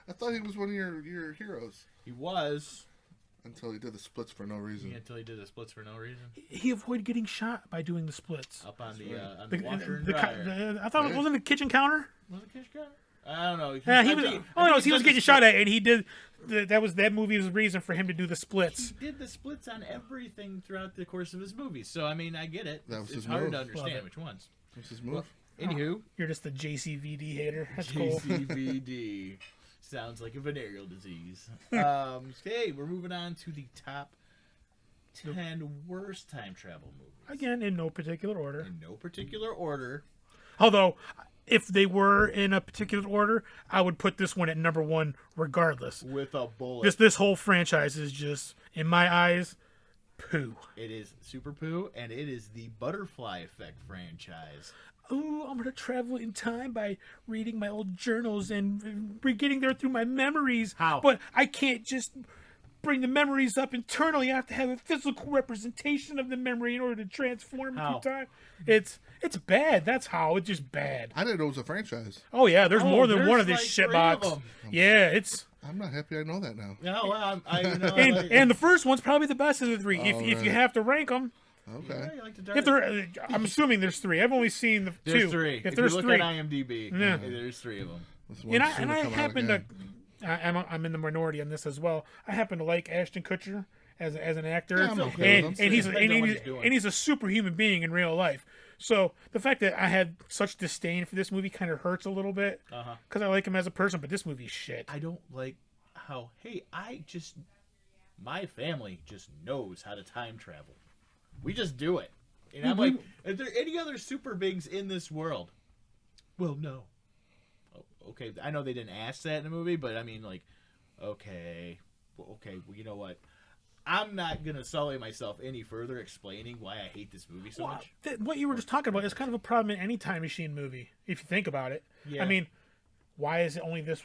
I thought he was one of your heroes He was until he did the splits for no reason. until he did the splits for no reason. he avoided getting shot by doing the splits. Up on the washer and The dryer. I thought it wasn't the kitchen counter. Was it Kish Cutter? I don't know. Yeah, he was. He was did getting the shot at, and he did. That movie was the reason for him to do the splits. He did the splits on everything throughout the course of his movies. So I mean, I get it. That was It's his hard move. to Love understand it. which ones. What's his move? Anywho, You're just a JCVD hater. That's cool. JCVD sounds like a venereal disease. Okay, we're moving on to the top 10 worst time travel movies. Again, in no particular order. In no particular order. Although, if they were in a particular order, I would put this one at number 1 regardless. With a bullet. This whole franchise is just, in my eyes, poo. It is super poo, and it is the Butterfly Effect franchise. Oh, I'm going to travel in time by reading my old journals and getting there through my memories. How? But I can't just bring the memories up internally. I have to have a physical representation of the memory in order to transform it How? through time. It's bad. That's how. It's just bad. I didn't know it was a franchise. Oh, yeah. There's more than there's one of these like shitbox. 3 of them. Yeah, it's... I'm not happy I know that now. No, well, I you know, And the first one's probably the best of the 3. If you right. have to rank them. Okay. I like to If there, I'm assuming there's 3. I've only seen the 2. There's 3. If there's you look 3, at IMDb, Yeah. there's 3 of them. This and one's soon I come out happen to, again. I'm in the minority on this as well. I happen to like Ashton Kutcher as an actor, Yeah, I'm okay with him. and Depends on what he's doing. he's a superhuman being in real life. So the fact that I had such disdain for this movie kind of hurts a little bit because I like him as a person, but this movie's shit. I don't like how, my family just knows how to time travel. We just do it. And I'm like, are there any other super bigs in this world? Well, no. Oh, okay, I know they didn't ask that in the movie, but I mean, like, okay, well, you know what? I'm not going to sully myself any further explaining why I hate this movie so much. What you were just talking about is kind of a problem in any time machine movie, if you think about it. Yeah. I mean, why is it only this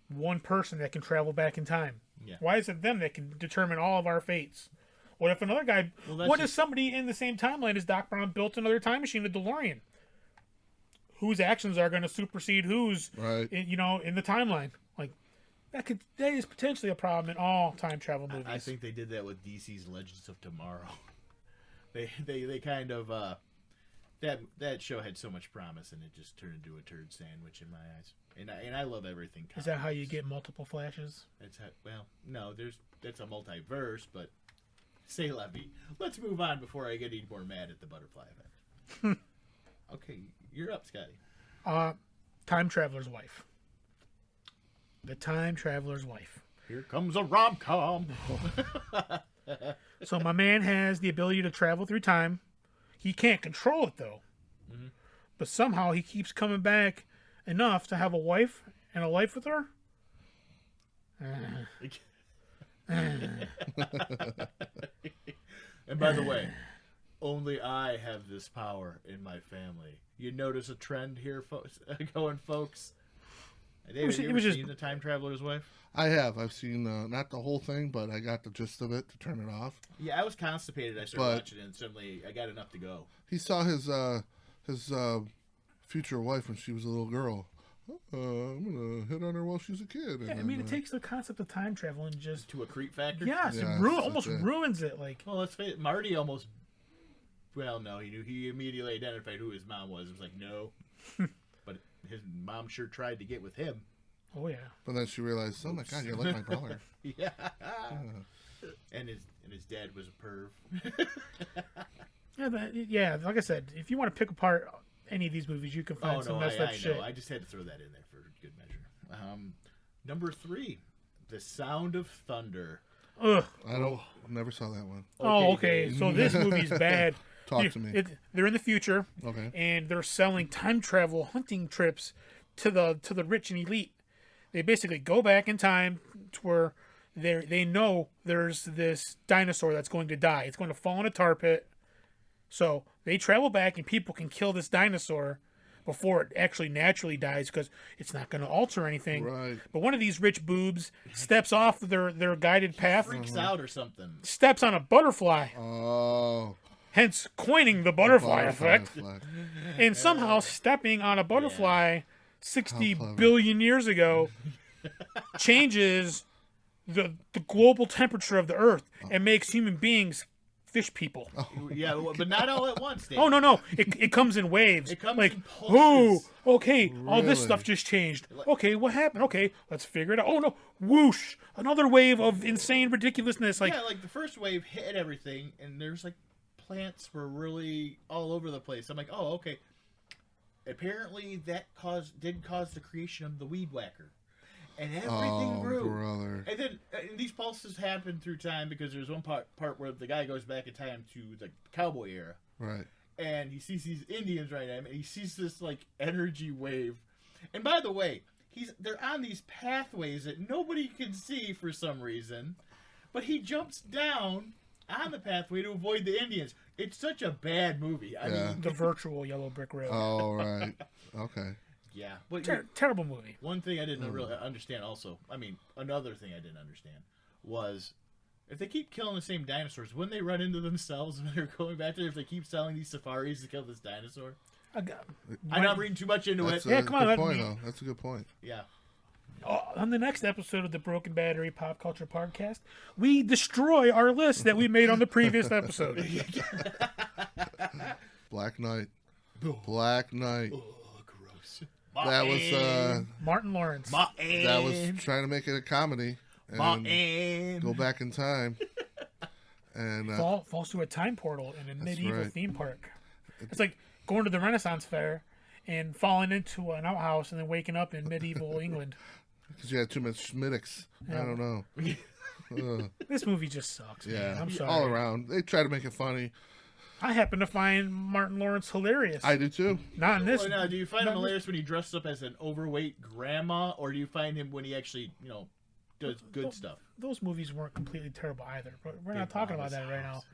one person that can travel back in time? Yeah. Why is it them that can determine all of our fates? What if another guy... what if somebody in the same timeline as Doc Brown built another time machine, a DeLorean? Whose actions are going to supersede whose, Right. in the timeline? Like, that is potentially a problem in all time travel movies. I think they did that with DC's Legends of Tomorrow. They kind of that show had so much promise and it just turned into a turd sandwich in my eyes. And I love everything. Is that how you get multiple flashes? No, that's a multiverse, but say la vie. Let's move on before I get any more mad at the Butterfly Effect. Okay, you're up, Scotty. Time Traveler's Wife. The Time Traveler's Wife. Here comes a rom-com. So my man has the ability to travel through time. He can't control it, though. Mm-hmm. But somehow he keeps coming back enough to have a wife and a life with her. And by the way, only I have this power in my family. You notice a trend here, folks? Folks? David, have you ever seen The Time Traveler's Wife? I have. I've seen not the whole thing, but I got the gist of it to turn it off. Yeah, I was constipated. I started watching it, and suddenly I got enough to go. He saw his future wife when she was a little girl. I'm gonna hit on her while she's a kid. Yeah, I mean, it takes the concept of time travel and just to a creep factor. Yes, yes, it almost ruins it. Like, well, let's face it, Marty almost. Well, no, he knew. He immediately identified who his mom was. It was like no, but his mom sure tried to get with him. Oh yeah. But then she realized, oh my god, you're like my brother. Yeah. And his dad was a perv. Yeah, like I said, if you want to pick apart any of these movies, you can find some messed up shit. Know. I just had to throw that in there for good measure. Number 3, The Sound of Thunder. Ugh. Never saw that one. Okay. So this movie's bad. Talk to me. They're in the future, Okay. and they're selling time travel hunting trips to the rich and elite. They basically go back in time to where they know there's this dinosaur that's going to die. It's going to fall in a tar pit. So they travel back, and people can kill this dinosaur before it actually naturally dies because it's not going to alter anything. Right. But one of these rich boobs steps off their guided path, Freaks out or something. steps on a butterfly, Oh. hence coining the butterfly effect. Effect. And somehow stepping on a butterfly 60 How clever. billion years ago changes the global temperature of the Earth and makes human beings fish people. Yeah, but not all at once, Dave. Oh, no. It comes in waves. It comes like, in oh, pulses. okay, all this Really? stuff just changed. Okay, what happened? Okay, let's figure it out. Oh, no, whoosh, another wave of insane ridiculousness. Like, yeah, like the first wave hit everything, and there's like plants were really all over the place. I'm like, oh, okay. Apparently that did cause the creation of the weed whacker. And everything grew. Brother. And then these pulses happen through time because there's one part where the guy goes back in time to the cowboy era. Right. And he sees these Indians right at him, and he sees this like energy wave. And by the way, they're on these pathways that nobody can see for some reason, but he jumps down on the pathway to avoid the Indians. It's such a bad movie. I mean, The virtual yellow brick road. Oh, right. Okay. yeah, but Terrible movie. one thing I didn't really understand also, I mean, another thing I didn't understand was if they keep killing the same dinosaurs, wouldn't they run into themselves when they're going back there if they keep selling these safaris to kill this dinosaur? I'm not reading too much into That's it. Yeah, come on, good let point, me- though. That's a good point. Yeah. On the next episode of the Broken Battery Pop Culture Podcast, we destroy our list that we made on the previous episode. Black Knight. Black Knight. Oh, gross. That was Martin Lawrence. that was trying to make it a comedy and go back in time. And falls through a time portal in a medieval right. theme park. It's like going to the Renaissance Fair and falling into an outhouse and then waking up in medieval England. because you had too much Schmiddix. Yeah. I don't know. This movie just sucks. Yeah, Man. I'm sorry. all around. They try to make it funny. I happen to find Martin Lawrence hilarious. I do too. Not in this. Well, now, do you find not him in this- hilarious when he dresses up as an overweight grandma, or do you find him when he actually, does good stuff? Those movies weren't completely terrible either, but we're Big not talking about Mama's that right now. House.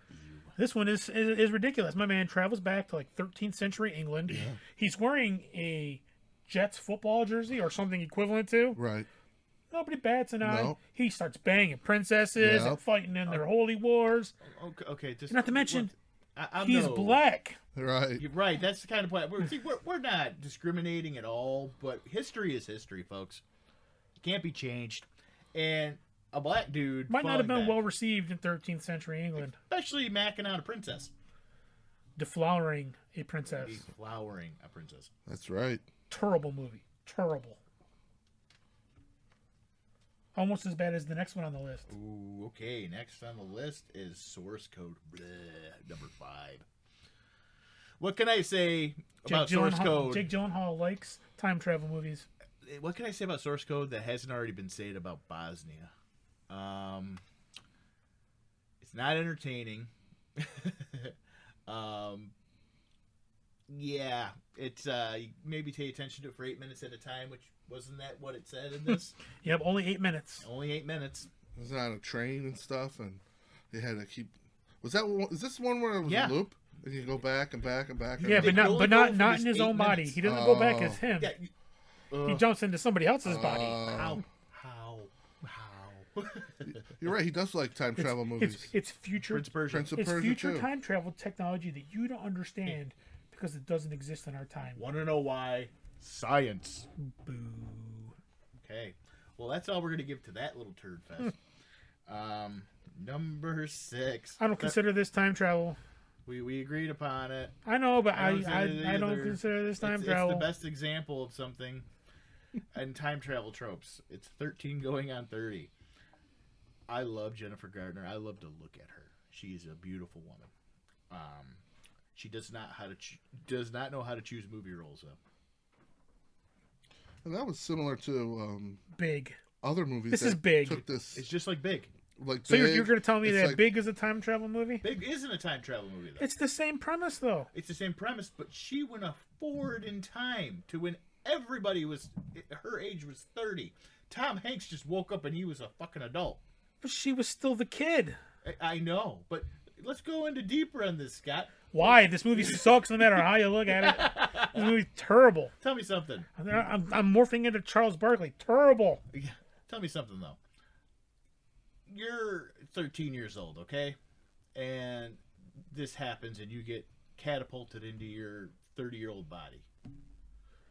This one is ridiculous. My man travels back to like 13th century England. Yeah. He's wearing a Jets football jersey or something equivalent to. Right. Nobody bats an eye. No. He starts banging princesses Yeah. and fighting in their holy wars. Okay, just Not to mention, I'm he's no- black. Right. You're right. That's the kind of point. We're not discriminating at all, but history is history, folks. It can't be changed. And a black dude Might not have been falling well back, received in 13th century England. especially macking on a princess, Deflowering a princess. deflowering a princess. That's right. Terrible movie. Terrible. Almost as bad as the next one on the list. Ooh, okay. Next on the list is Source Code, number 5. What can I say about Source Code? Jake Gyllenhaal likes time travel movies. What can I say about Source Code that hasn't already been said about Bosnia? It's not entertaining. Yeah, it's maybe pay attention to it for 8 minutes at a time, which wasn't that what it said in this? Yep, only 8 minutes. Only 8 minutes. It was on a train and stuff, and they had to keep. Was that? Is this one where it was Yeah. a loop? And you go back and back and back. Yeah, and but They not only but go not for not this in his 8 own body. minutes. He doesn't go back Oh. as him. Yeah. He jumps into somebody else's body. How? You're right. He does like time travel movies. It's future. Prince Persia. Prince of It's Persia future too. time travel technology that you don't understand because it doesn't exist in our time. Want to know why? Science. Boo. Okay. Well, that's all we're going to give to that little turd fest. Number 6. I don't consider this time travel. We agreed upon it. I know, but I I don't consider it don't either. consider this time It's travel. the best example of something in time travel tropes. It's 13 going on 30. I love Jennifer Gardner. I love to look at her. She's a beautiful woman. She does not know how to choose movie roles though. And that was similar to Big. other movies. This that is Big. Took this It's just like Big. like. So Big. you're going to tell me It's that like- Big is a time travel movie? Big isn't a time travel movie though. It's the same premise, though. It's the same premise, but she went forward in time to when everybody was her age was 30. Tom Hanks just woke up and he was a fucking adult. But she was still the kid. I know, but let's go into deeper on this, Scott. Why? This movie sucks no matter how you look at it. This movie's terrible. Tell me something. I'm morphing into Charles Barkley. Terrible. Tell me something though. You're 13 years old, okay? And this happens and you get catapulted into your 30-year-old body.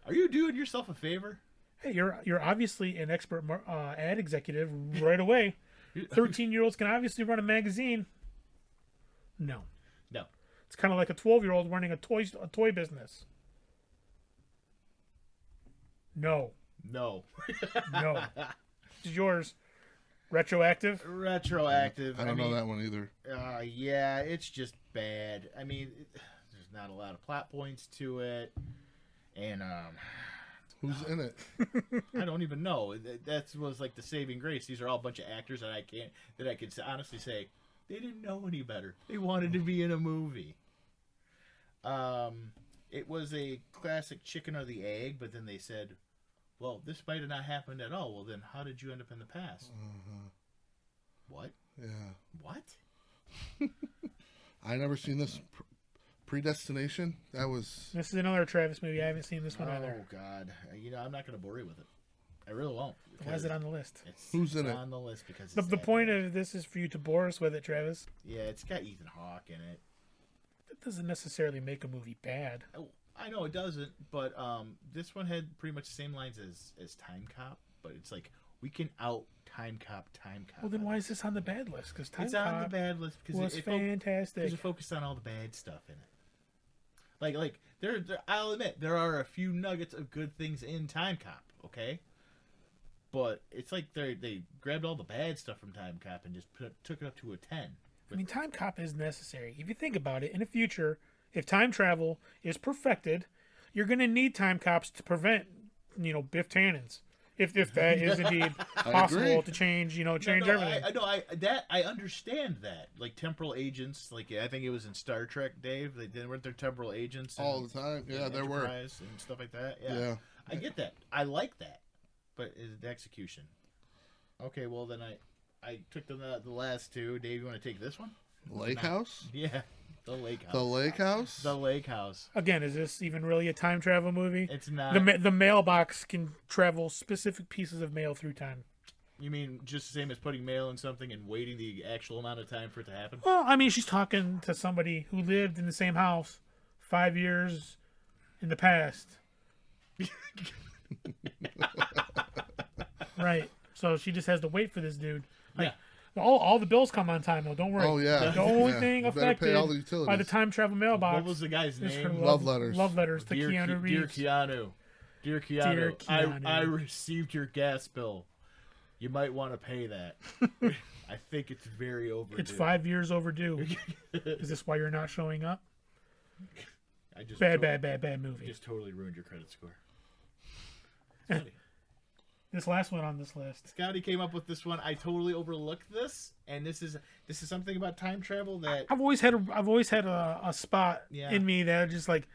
Are you doing yourself a favor? Hey, you're obviously an expert ad executive right away. 13-year-olds can obviously run a magazine. No. No. It's kind of like a 12-year-old running a toy business. No. No. No. It's yours. Retroactive? Retroactive. I don't know that one either. Yeah, it's just bad. I mean, there's not a lot of plot points to it. And Who's in it? I don't even know. That was like the saving grace. These are all a bunch of actors that I could honestly say they didn't know any better. They wanted to be in a movie. It was a classic chicken or the egg, but then they said, well, this might have not happened at all. Well, then how did you end up in the past? What? Yeah. What? I never seen this. Predestination. This is another Travis movie. I haven't seen this one either. Oh God! I'm not going to bore you with it. I really won't. Why is it on the list? Who's in it? On the list because the point of this is for you to bore us with it, Travis. Yeah, it's got Ethan Hawke in it. That doesn't necessarily make a movie bad. Oh, I know it doesn't, but this one had pretty much the same lines as Time Cop, but it's like we can out Time Cop. Well, then why is this on the bad list? Because Time it's Cop on the bad list because was fantastic. Because it focused on all the bad stuff in it. Like there, I'll admit there are a few nuggets of good things in Time Cop, okay? But it's like they grabbed all the bad stuff from Time Cop and just took it up to a 10. I mean, Time Cop is necessary. If you think about it, in the future, if time travel is perfected, you're going to need time cops to prevent, Biff Tannins. If that is indeed possible to change, everything. I understand that. Like temporal agents, like I think it was in Star Trek, Dave. Weren't there temporal agents all the time? Yeah, there were and stuff like that. Yeah, I get that. I like that, but is the execution? Okay, well then I took the last two. Dave, you want to take this one? Lake House? Yeah. The Lake House. The Lake House? The Lake House. Again, is this even really a time travel movie? It's not. The mailbox can travel specific pieces of mail through time. You mean just the same as putting mail in something and waiting the actual amount of time for it to happen? Well, I mean, she's talking to somebody who lived in the same house 5 years in the past. Right. So she just has to wait for this dude. Like, yeah. All the bills come on time, though. Don't worry. Oh, yeah. The only thing affected by the the time travel mailbox. What was the guy's name? Love letters. Love letters to Keanu Reeves. Dear Keanu, I received your gas bill. You might want to pay that. I think it's very overdue. It's 5 years overdue. Is this why you're not showing up? Bad movie. Just totally ruined your credit score. This last one on this list. Scotty came up with this one. I totally overlooked this, and this is something about time travel that I've always had a spot in me that just like,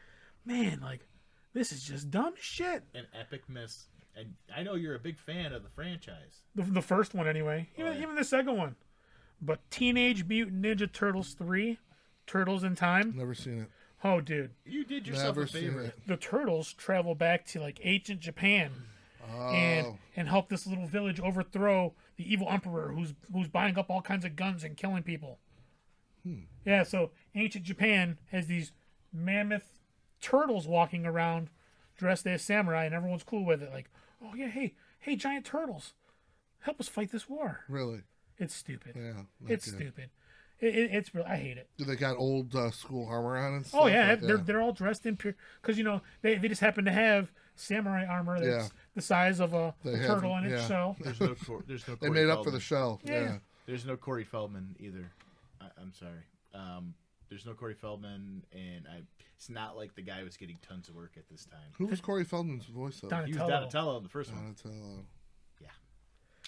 man, like this is just dumb shit. An epic miss. And I know you're a big fan of the franchise. The first one, anyway. Even the second one. But Teenage Mutant Ninja Turtles 3, Turtles in Time. Never seen it. Oh, dude. You did yourself a favor. The Turtles travel back to like ancient Japan. And help this little village overthrow the evil emperor who's buying up all kinds of guns and killing people. Yeah, so ancient Japan has these mammoth turtles walking around dressed as samurai, and everyone's cool with it. Like, oh yeah, hey, giant turtles, help us fight this war. Really? It's stupid. Yeah, it's stupid. It's real. I hate it. Do they got old school armor on and stuff? Oh yeah, they're all dressed in pure because they just happen to have samurai armor that's the size of a turtle in its shell. There's no Corey they made Feldman. up for the shell. Yeah. There's no Corey Feldman either. I'm sorry. There's no Corey Feldman, and it's not like the guy was getting tons of work at this time. Who was Corey Feldman's voice of? He was Donatello in the first one. Donatello.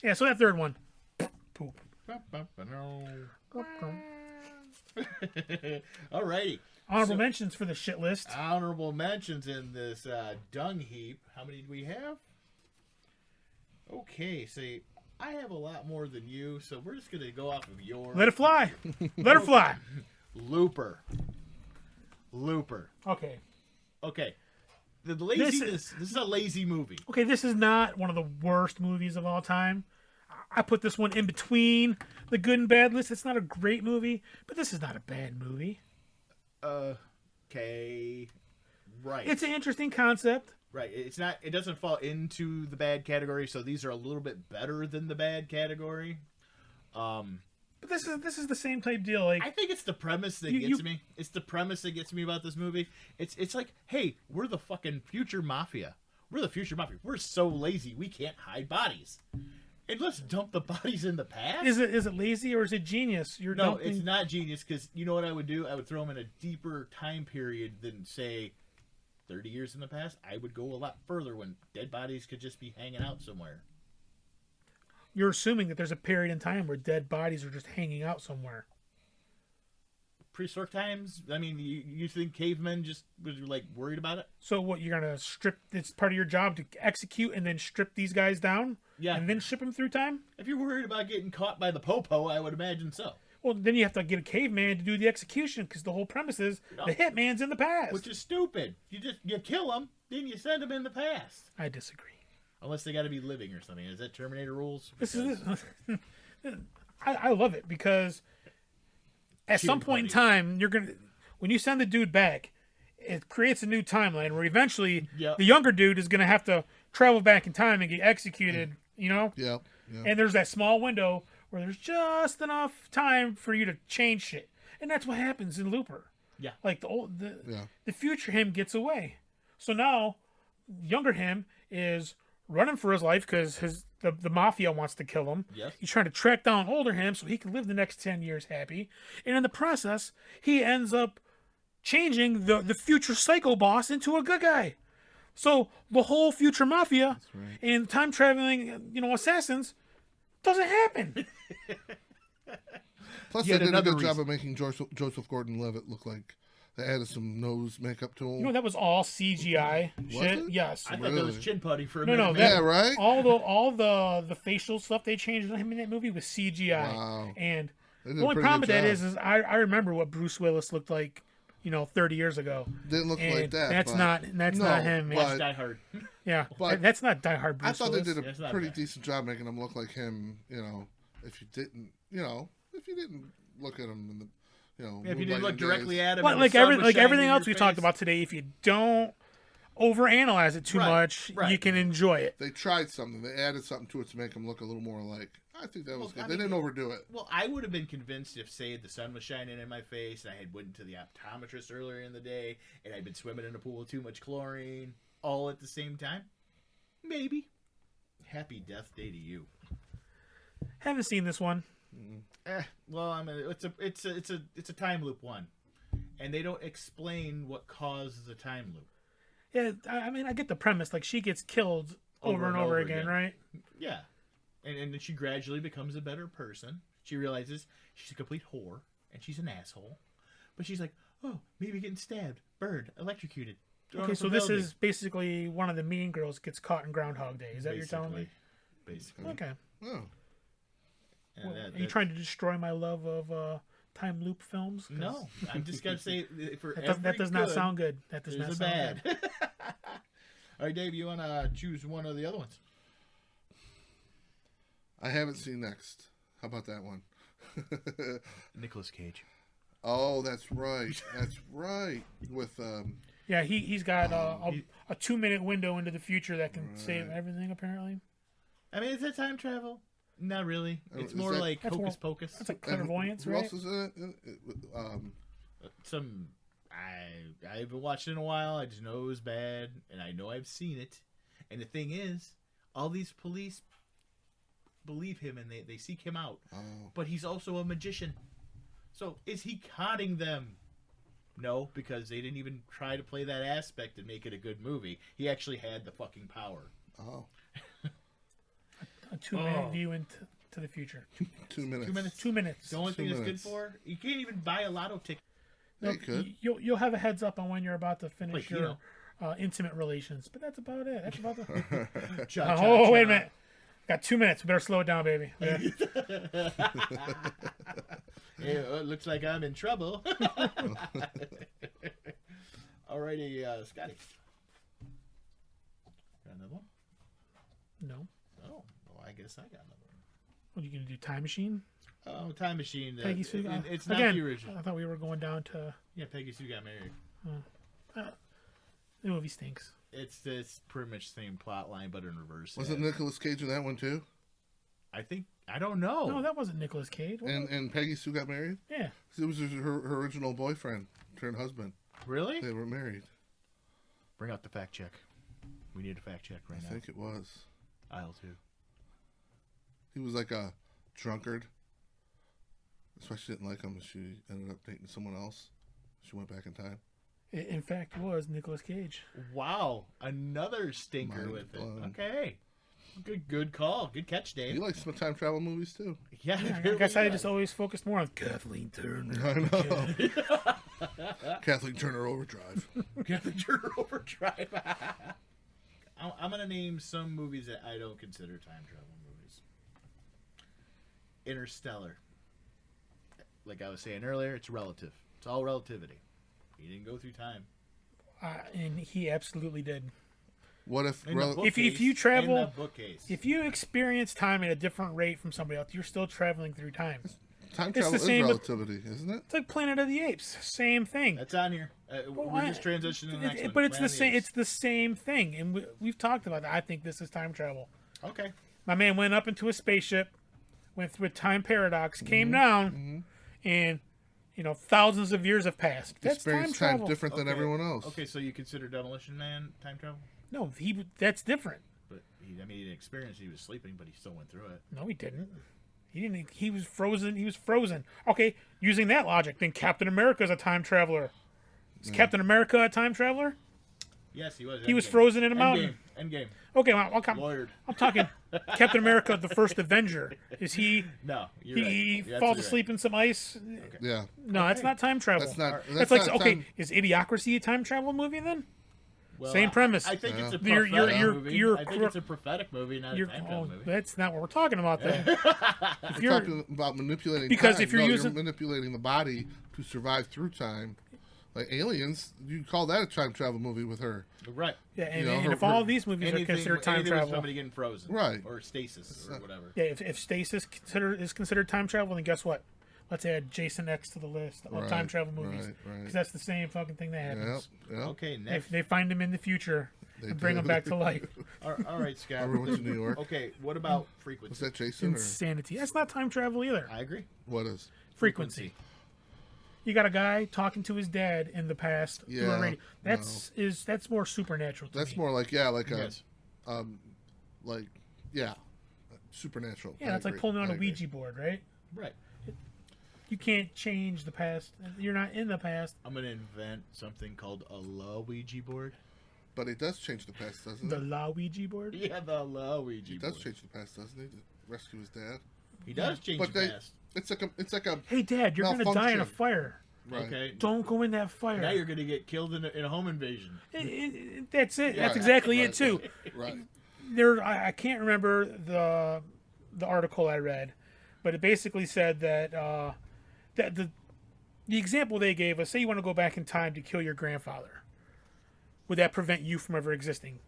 Yeah, so that third one. Poop. Alrighty. Honorable mentions for the shit list. Honorable mentions in this dung heap. How many do we have? Okay, see, I have a lot more than you, so we're just going to go off of your... Let it fly. Let it fly. Looper. Okay. The laziness. This is a lazy movie. Okay, this is not one of the worst movies of all time. I put this one in between the good and bad list. It's not a great movie, but this is not a bad movie. Okay. Right. It's an interesting concept. Right. It's not. It doesn't fall into the bad category, so these are a little bit better than the bad category. But this is the same type deal. Like, I think it's the premise that gets me. It's the premise that gets me about this movie. It's like, hey, we're the fucking future mafia. We're the future mafia. We're so lazy we can't hide bodies. And let's dump the bodies in the past. Is it lazy or is it genius? It's not genius because you know what I would do? I would throw them in a deeper time period than say 30 years in the past, I would go a lot further when dead bodies could just be hanging out somewhere. You're assuming that there's a period in time where dead bodies are just hanging out somewhere. Prehistoric times, I mean, you think cavemen just was like worried about it? So what, you're going to strip, it's part of your job to execute and then strip these guys down? Yeah. And then ship them through time? If you're worried about getting caught by the popo, I would imagine so. Well, then you have to get a caveman to do the execution because the whole premise is the hitman's in the past. Which is stupid. You kill them, then you send them in the past. I disagree. Unless they got to be living or something. Is that Terminator rules? This is I love it because at some point in time, when you send the dude back, it creates a new timeline where eventually the younger dude is going to have to travel back in time and get executed, you know? Yeah. And there's that small window where there's just enough time for you to change shit. And that's what happens in Looper. Yeah. Like the future him gets away. So now younger him is running for his life because the mafia wants to kill him. Yes. He's trying to track down older him so he can live the next 10 years happy. And in the process, he ends up changing the future psycho boss into a good guy. So the whole future mafia and time traveling, assassins doesn't happen. Plus, Yet they did a another good job reason. of making Joseph Gordon-Levitt look like they added some nose makeup to him. That was all CGI shit. it? Yes. I thought that was chin putty for a No, minute. that- Yeah, right? All the facial stuff they changed on him in that movie was CGI. Wow. And They did the a only pretty problem with good that job. is I remember what Bruce Willis looked like, 30 years ago. Didn't look And like that. that's but- not him, man. but Die Hard. Yeah, but- that's not Die Hard Bruce I thought Willis. they did That's a not pretty bad. decent job making him look like him. If you didn't look at him in the, If you didn't look Moonlighting directly days. at him, Well, and like the sun was shining everything in else your we talked face. about today, if you don't overanalyze it too Right, much, right. you can enjoy it. They tried something. They added something to it to make him look a little more like. I think that was Well, good. I They mean, didn't overdo it. Well, I would have been convinced if, say, the sun was shining in my face and I had went to the optometrist earlier in the day and I'd been swimming in a pool with too much chlorine all at the same time. Maybe. Happy death day to you. Haven't seen this one. Well, I mean, it's a time loop one, and they don't explain what causes the time loop. Yeah, I mean, I get the premise. Like, she gets killed over and over again, right? Yeah, and then she gradually becomes a better person. She realizes she's a complete whore and she's an asshole, but she's like, oh, maybe getting stabbed, burned, electrocuted. thrown Okay, off a so this building. is basically one of the mean girls gets caught in Groundhog Day. Is that what you're telling me? Basically. Okay. Oh. And Well, that- are you trying to destroy my love of time loop films? 'Cause No, I'm just gonna say for that does not sound good. That does not There's a sound bad. good. All right, Dave, you want to choose one of the other ones? I haven't seen Next. How about that one? Nicolas Cage. Oh, that's right. That's right. With Yeah, he's got a 2-minute window into the future that can save everything. Apparently, I mean, is that time travel? Not really. It's Is more that- like That's hocus more- pocus. that's like clairvoyance, who right? else is in it? I haven't watched it in a while. I just know it was bad, and I know I've seen it. And the thing is, all these police believe him and they seek him out. Oh. But he's also a magician. So is he conning them? No, because they didn't even try to play that aspect and make it a good movie. He actually had the fucking power. Oh. a 2-minute view into the future. 2 minutes. 2 minutes. 2 minutes. The only 2 thing it's good minutes. for, you can't even buy a lotto ticket. Yeah, you could. You'll have a heads up on when you're about to finish Like, your intimate relations, but that's about it. That's about the. Cha-cha-cha. Oh, wait a minute. Got 2 minutes. We better slow it down, baby. Yeah. Yeah, well, it looks like I'm in trouble. Alrighty, Scotty. Got another one? No. Oh, well, I guess I got another one. What are you gonna do? Time machine? Oh, Time Machine. Peggy Sue. It's not Again, the original. I thought we were going down to Yeah, Peggy Sue got married. the movie stinks. It's pretty much the same plot line, but in reverse. Was it Nicolas Cage in that one too? I don't know. No, that wasn't Nicolas Cage. What was it? And Peggy Sue got married? Yeah. It was her original boyfriend turned husband. Really? They were married. Bring out the fact check. We need a fact check right I now. think it was. Aisle 2. He was like a drunkard. That's why she didn't like him. She ended up dating someone else. She went back in time. It, in fact, was Nicolas Cage. Wow, another stinker Mind with blown. it. Okay, good call, good catch, Dave. You like some time travel movies too? Yeah, I apparently guess I he just does. always focused more on Kathleen Turner. I know. Kathleen Turner Overdrive. Kathleen Turner Overdrive. I'm gonna name some movies that I don't consider time travel movies. Interstellar. Like I was saying earlier, it's relative. It's all relativity. He didn't go through time. And he absolutely did. What if? In the If bookcase- you travel- in the bookcase. If you experience time at a different rate from somebody else, you're still traveling through time. time it's travel the is same with- relativity, isn't it? It's like Planet of the Apes. Same thing. That's on here. We're just transitioning to the next one. But it's Planet the of same. Apes. It's the same thing, and we've talked about that. I think this is time travel. Okay. My man went up into a spaceship, went through a time paradox, came down, and thousands of years have passed. That's time Experience time travel. different than Okay. everyone else. Okay, so you consider Demolition Man time travel? No, that's different. But he didn't experience it. He was sleeping, but he still went through it. No, he didn't. He didn't. He was frozen. He was frozen. Okay, using that logic, then Captain America is a time traveler. Is Captain America a time traveler? Yes, he was. He was Endgame. frozen in a mountain. Endgame. Okay, Lawyered. I'm talking Captain America, the first Avenger. Is he? No, you're He right. You're falls absolutely asleep in some ice. Yeah, No, that's not time travel. that's not. That's That's like not okay. time- Is Idiocracy a time travel movie then? Right. Well, Same premise. I think it's a Yeah. prophetic You're- movie. you're I think cor- it's a prophetic movie, not a time travel movie. That's not what we're talking about then. If We're you're talking about manipulating Because time. if you're No, using- manipulating the body to survive through time, like Aliens, you call that a time travel movie with her, Right. yeah, and, you know, and her- if all her- these movies are considered time anything with travel, somebody getting frozen. Right. Or stasis or whatever. yeah, if stasis is considered time travel, then guess what? Let's add Jason X to the list of Right, time travel movies right. because that's the same fucking thing that yeah, happens. yeah. Okay, They, next. they find him in the future They and bring do. him back to life. All right, Scott. Remember went to New York. Okay, what about Was frequency? that Jason or Insanity. That's not time travel either. I agree. what is? Frequency. You got a guy talking to his dad in the past through a Yeah, radio. That's more supernatural to That's me. more like Yes. like yeah, supernatural. Yeah, I that's like agree. pulling on I a agree. Ouija board, right? Right. You can't change the past. You're not in the past. I'm going to invent something called a La Ouija board. But it does change the past, doesn't The it? La Ouija board. Yeah, the La Ouija He board. does change the past, doesn't he? To rescue his dad. He does change But the they, past. it's like a Hey, Dad, you're gonna die in a Malfunction. fire. right. Okay. Don't go in that fire. Now you're going to get killed in a home invasion. That's it. That's Right, exactly right, it too. Right. I can't remember the article I read, but it basically said that that the example they gave us. Say you want to go back in time to kill your grandfather. Would that prevent you from ever existing?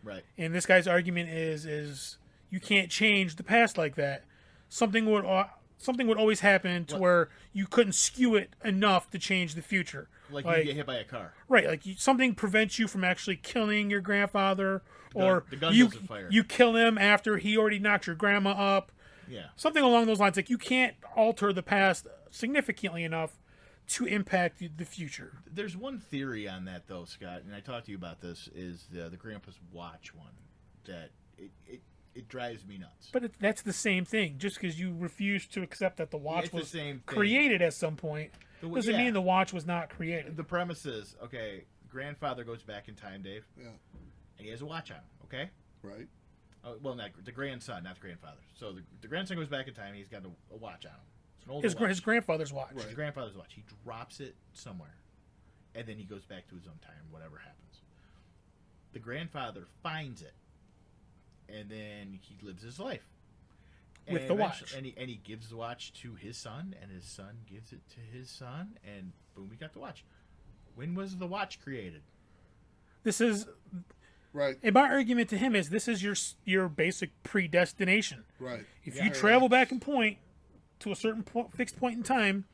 Right. And this guy's argument is you can't change the past like that. Something would always happen to What? where you couldn't skew it enough to change the future. Like you get hit by a car. Right, like something prevents you from actually killing your grandfather, or the gun you doesn't fire. you kill him after he already knocked your grandma up. Yeah. Something along those lines. Like you can't alter the past significantly enough to impact the future. There's one theory on that, though, Scott, and I talked to you about this, is the Grandpa's Watch one. That it drives me nuts. But that's the same thing. Just because you refuse to accept that the watch it's the was same thing. created at some point doesn't yeah. mean the watch was not created. The premise is, okay, grandfather goes back in time, Dave, Yeah. and he has a watch on him, okay? Right. Well, not the grandson, not the grandfather. So the grandson goes back in time, he's got a watch on him. It's an older watch. His grandfather's watch. His grandfather's watch. He drops it somewhere, and then he goes back to his own time, whatever happens. The grandfather finds it, and then he lives his life. With And the eventually- watch. and he gives the watch to his son, and his son gives it to his son, and boom, we got the watch. When was the watch created? This is, Right. and my argument to him is, this is your basic predestination. Right. If Yeah. you travel back in point to a certain fixed point in time,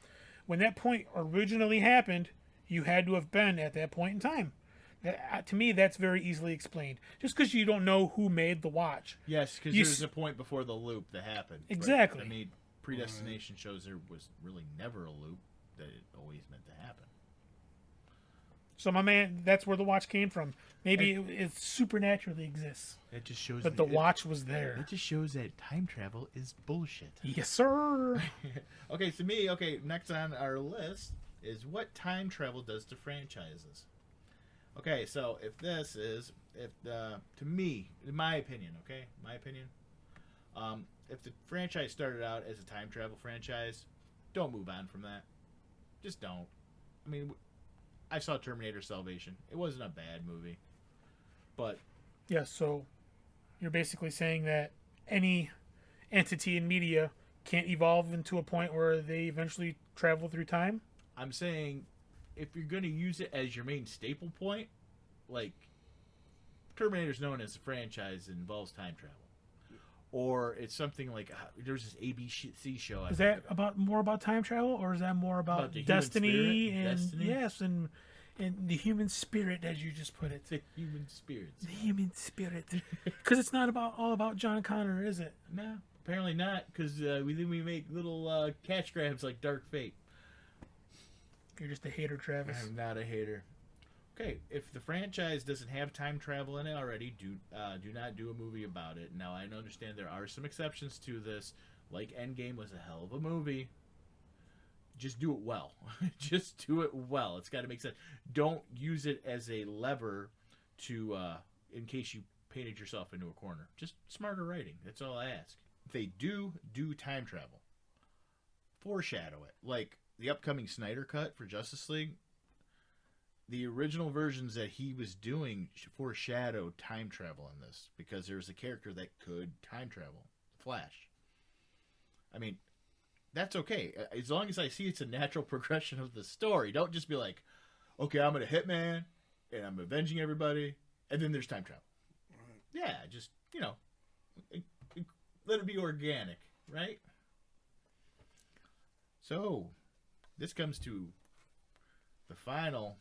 when that point originally happened, you had to have been at that point in time. To me, that's very easily explained. Just because you don't know who made the watch. Yes, because You there's s- a point before the loop that happened. But, Exactly. I mean, predestination shows there was really never a loop, that it always meant to happen. So my man, that's where the watch came from. Maybe it supernaturally exists, It just shows but the watch was there. It just shows that time travel is bullshit. Yes, sir. Okay, next on our list is what time travel does to franchises. Okay, so to me, in my opinion, if the franchise started out as a time travel franchise, don't move on from that. Just don't. I mean, I saw Terminator Salvation. It wasn't a bad movie, but Yeah, so you're basically saying that any entity in media can't evolve into a point where they eventually travel through time? I'm saying if you're going to use it as your main staple point, like Terminator's known as a franchise that involves time travel. Or it's something like there's this ABC show. Is that more about time travel, or is that more about the destiny human spirit? and Destiny? Yes, and the human spirit, as you just put it? The human spirits. The human spirit, because it's not all about John Connor, is it? No, apparently not. Because we make little catch grabs like Dark Fate. You're just a hater, Travis. I'm not a hater. Okay, if the franchise doesn't have time travel in it already, do not do a movie about it. Now, I understand there are some exceptions to this, like End Game was a hell of a movie. Just do it well. Just do it well. It's got to make sense. Don't use it as a lever to, in case you painted yourself into a corner. Just smarter writing. That's all I ask. If they do time travel, foreshadow it. Like the upcoming Snyder Cut for Justice League. The original versions that he was doing foreshadowed time travel in this because there's a character that could time travel. Flash. I mean, that's okay. As long as I see it's a natural progression of the story. Don't just be like, okay, I'm a hitman and I'm avenging everybody and then there's time travel. Right. Yeah, just, let it be organic, right? So, this comes to the final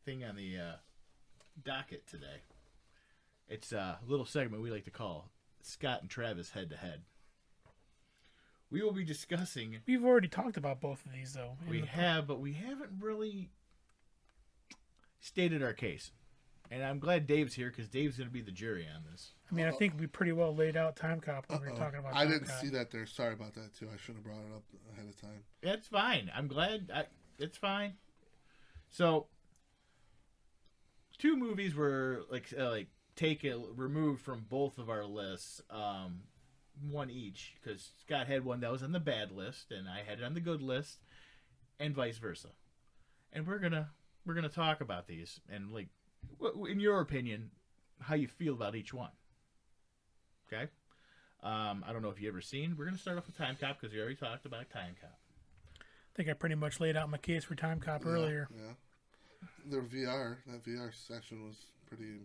thing on the docket today. It's a little segment we like to call Scott and Travis Head to Head. We will be discussing. We've already talked about both of these, though. We have, but we haven't really stated our case. And I'm glad Dave's here because Dave's going to be the jury on this. I mean, I think we pretty well laid out Time Cop when we were talking about I Time didn't Cop. see that there. Sorry about that, too. I should have brought it up ahead of time. It's fine. I'm glad. It's fine. So, two movies were removed from both of our lists, one each, because Scott had one that was on the bad list and I had it on the good list, and vice versa. And we're gonna talk about these and in your opinion, how you feel about each one. Okay. I don't know if you ever seen. We're gonna start off with Time Cop because we already talked about Time Cop. I think I pretty much laid out my case for Time Cop earlier. Yeah. That VR session was pretty.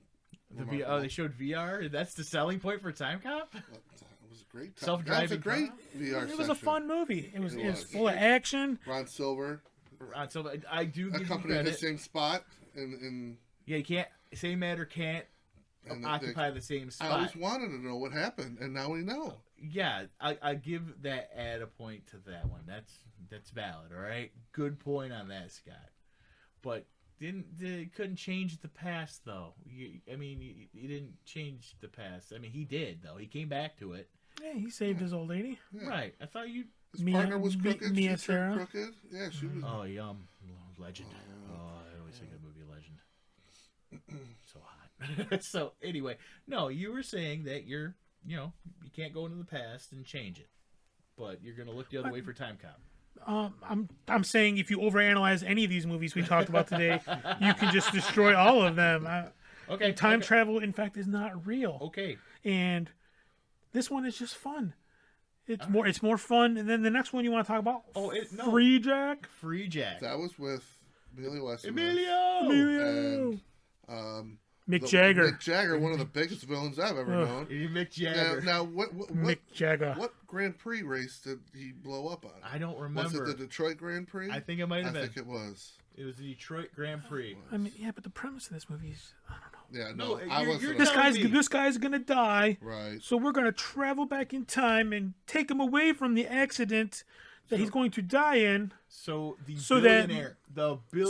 They showed VR. That's the selling point for Time Cop. It was a great. Self-driving. That was a great VR. It was a fun movie. It was was. full of action. Ron Silver. So I do give you accompanied credit. the same spot in. Yeah, you can't. Same matter can't occupy the same spot. I always wanted to know what happened, and now we know. Yeah, I give that add a point to that one. That's valid. All right, good point on that, Scott. But couldn't change the past though. He didn't change the past. I mean, he did though. He came back to it. Yeah, he saved his old lady. Yeah. Right. I thought you. His partner was crooked. Mia She turned Sarah. crooked. Yeah, she was. Oh, Legend. Oh, I always think of the movie Legend. So hot. So anyway, no, you were saying that you can't go into the past and change it, but you're gonna look the other way for Time Cop. I'm saying if you overanalyze any of these movies we talked about today, you can just destroy all of them. Okay. Time travel, in fact, is not real. Okay. And this one is just fun. It's more fun. And then the next one you want to talk about? Free Jack. Free Jack. That was with Emilio Estevez. Emilio. And Mick Jagger. Mick Jagger, one of the biggest villains I've ever known. Mick Jagger. Now what Mick Jagger. What Grand Prix race did he blow up on? I don't remember. Was it the Detroit Grand Prix? I think it might have been. I think it was. It was the Detroit Grand Prix. I mean, yeah, but the premise of this movie is, I don't know. Yeah, No, I you're wasn't. This guy's gonna die. Right. So we're gonna travel back in time and take him away from the accident that he's going to die in. So the billionaire.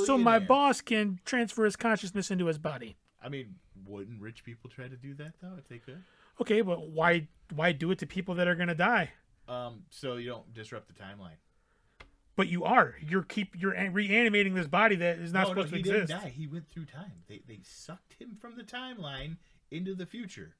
So my boss. boss can transfer his consciousness into his body. I mean, wouldn't rich people try to do that though if they could? Okay, but why do it to people that are gonna die? So you don't disrupt the timeline. But you're reanimating this body that is not supposed to exist. He didn't die. He went through time. They sucked him from the timeline into the future.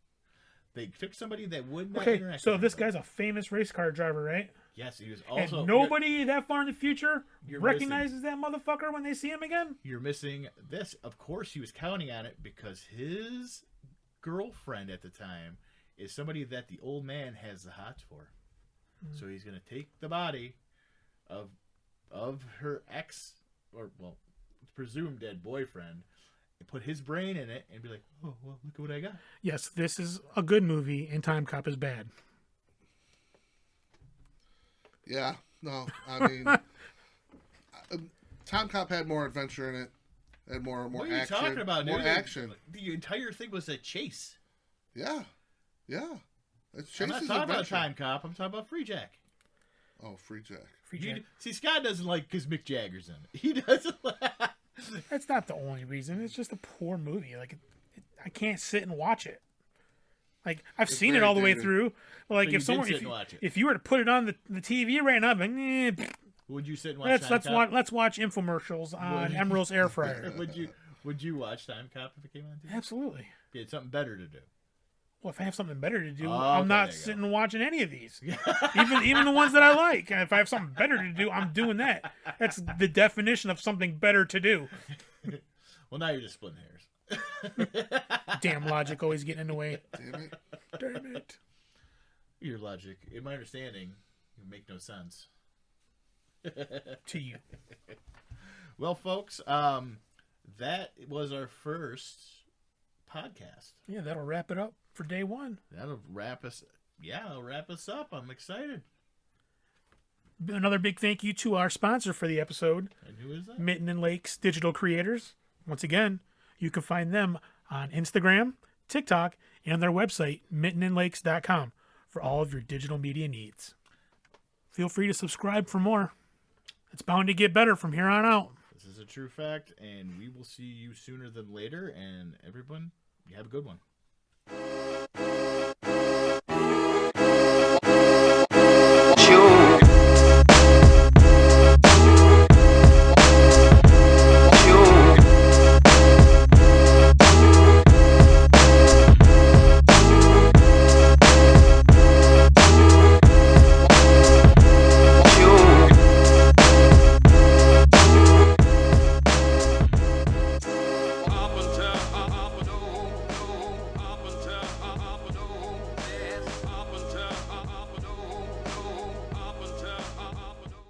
They took somebody that would not interact. So with this anybody. guy's a famous race car driver, right? Yes, he was also. And nobody that far in the future you're recognizes that motherfucker when they see him again. You're missing this. Of course, he was counting on it because his girlfriend at the time is somebody that the old man has the hots for. So he's going to take the body of her ex, or well, presumed dead boyfriend, and put his brain in it and be like, oh, well, look at what I got. Yes, this is a good movie, and Time Cop is bad. Yeah, no, I mean, Time Cop had more adventure in it, had more What action. are you talking about, more dude? action. The entire thing was a chase. Yeah. I'm not talking about Time Cop. I'm talking about Free Jack. Oh, Free Jack. Free Jack. See, Scott doesn't like because Mick Jagger's in it. He doesn't like... That's not the only reason. It's just a poor movie. Like, I can't sit and watch it. Like, I've seen it all the way through. Like, So if you were to put it on the TV right now, I'd be like, would you sit and watch Time Cop? let's watch infomercials on Emerald's air fryer. Would you watch Time Cop if it came on TV? Absolutely. If you had something better to do. Well, if I have something better to do, Oh, I'm okay, not there you sitting and watching any of these. even the ones that I like. And if I have something better to do, I'm doing that. That's the definition of something better to do. Well, now you're just splitting hairs. Damn logic always getting in the way. Damn it. Your logic, in my understanding, you make no sense. To you. Well, folks, that was our first podcast. Yeah, that'll wrap it up for day one. That'll wrap us. Yeah, it'll wrap us up. I'm excited. Another big thank you to our sponsor for the episode, And who is that? Mitten and Lakes Digital Creators. Once again, you can find them on Instagram, TikTok, and their website, mittenandlakes.com, for all of your digital media needs. Feel free to subscribe for more. It's bound to get better from here on out. This is a true fact, and we will see you sooner than later. And everyone, you have a good one.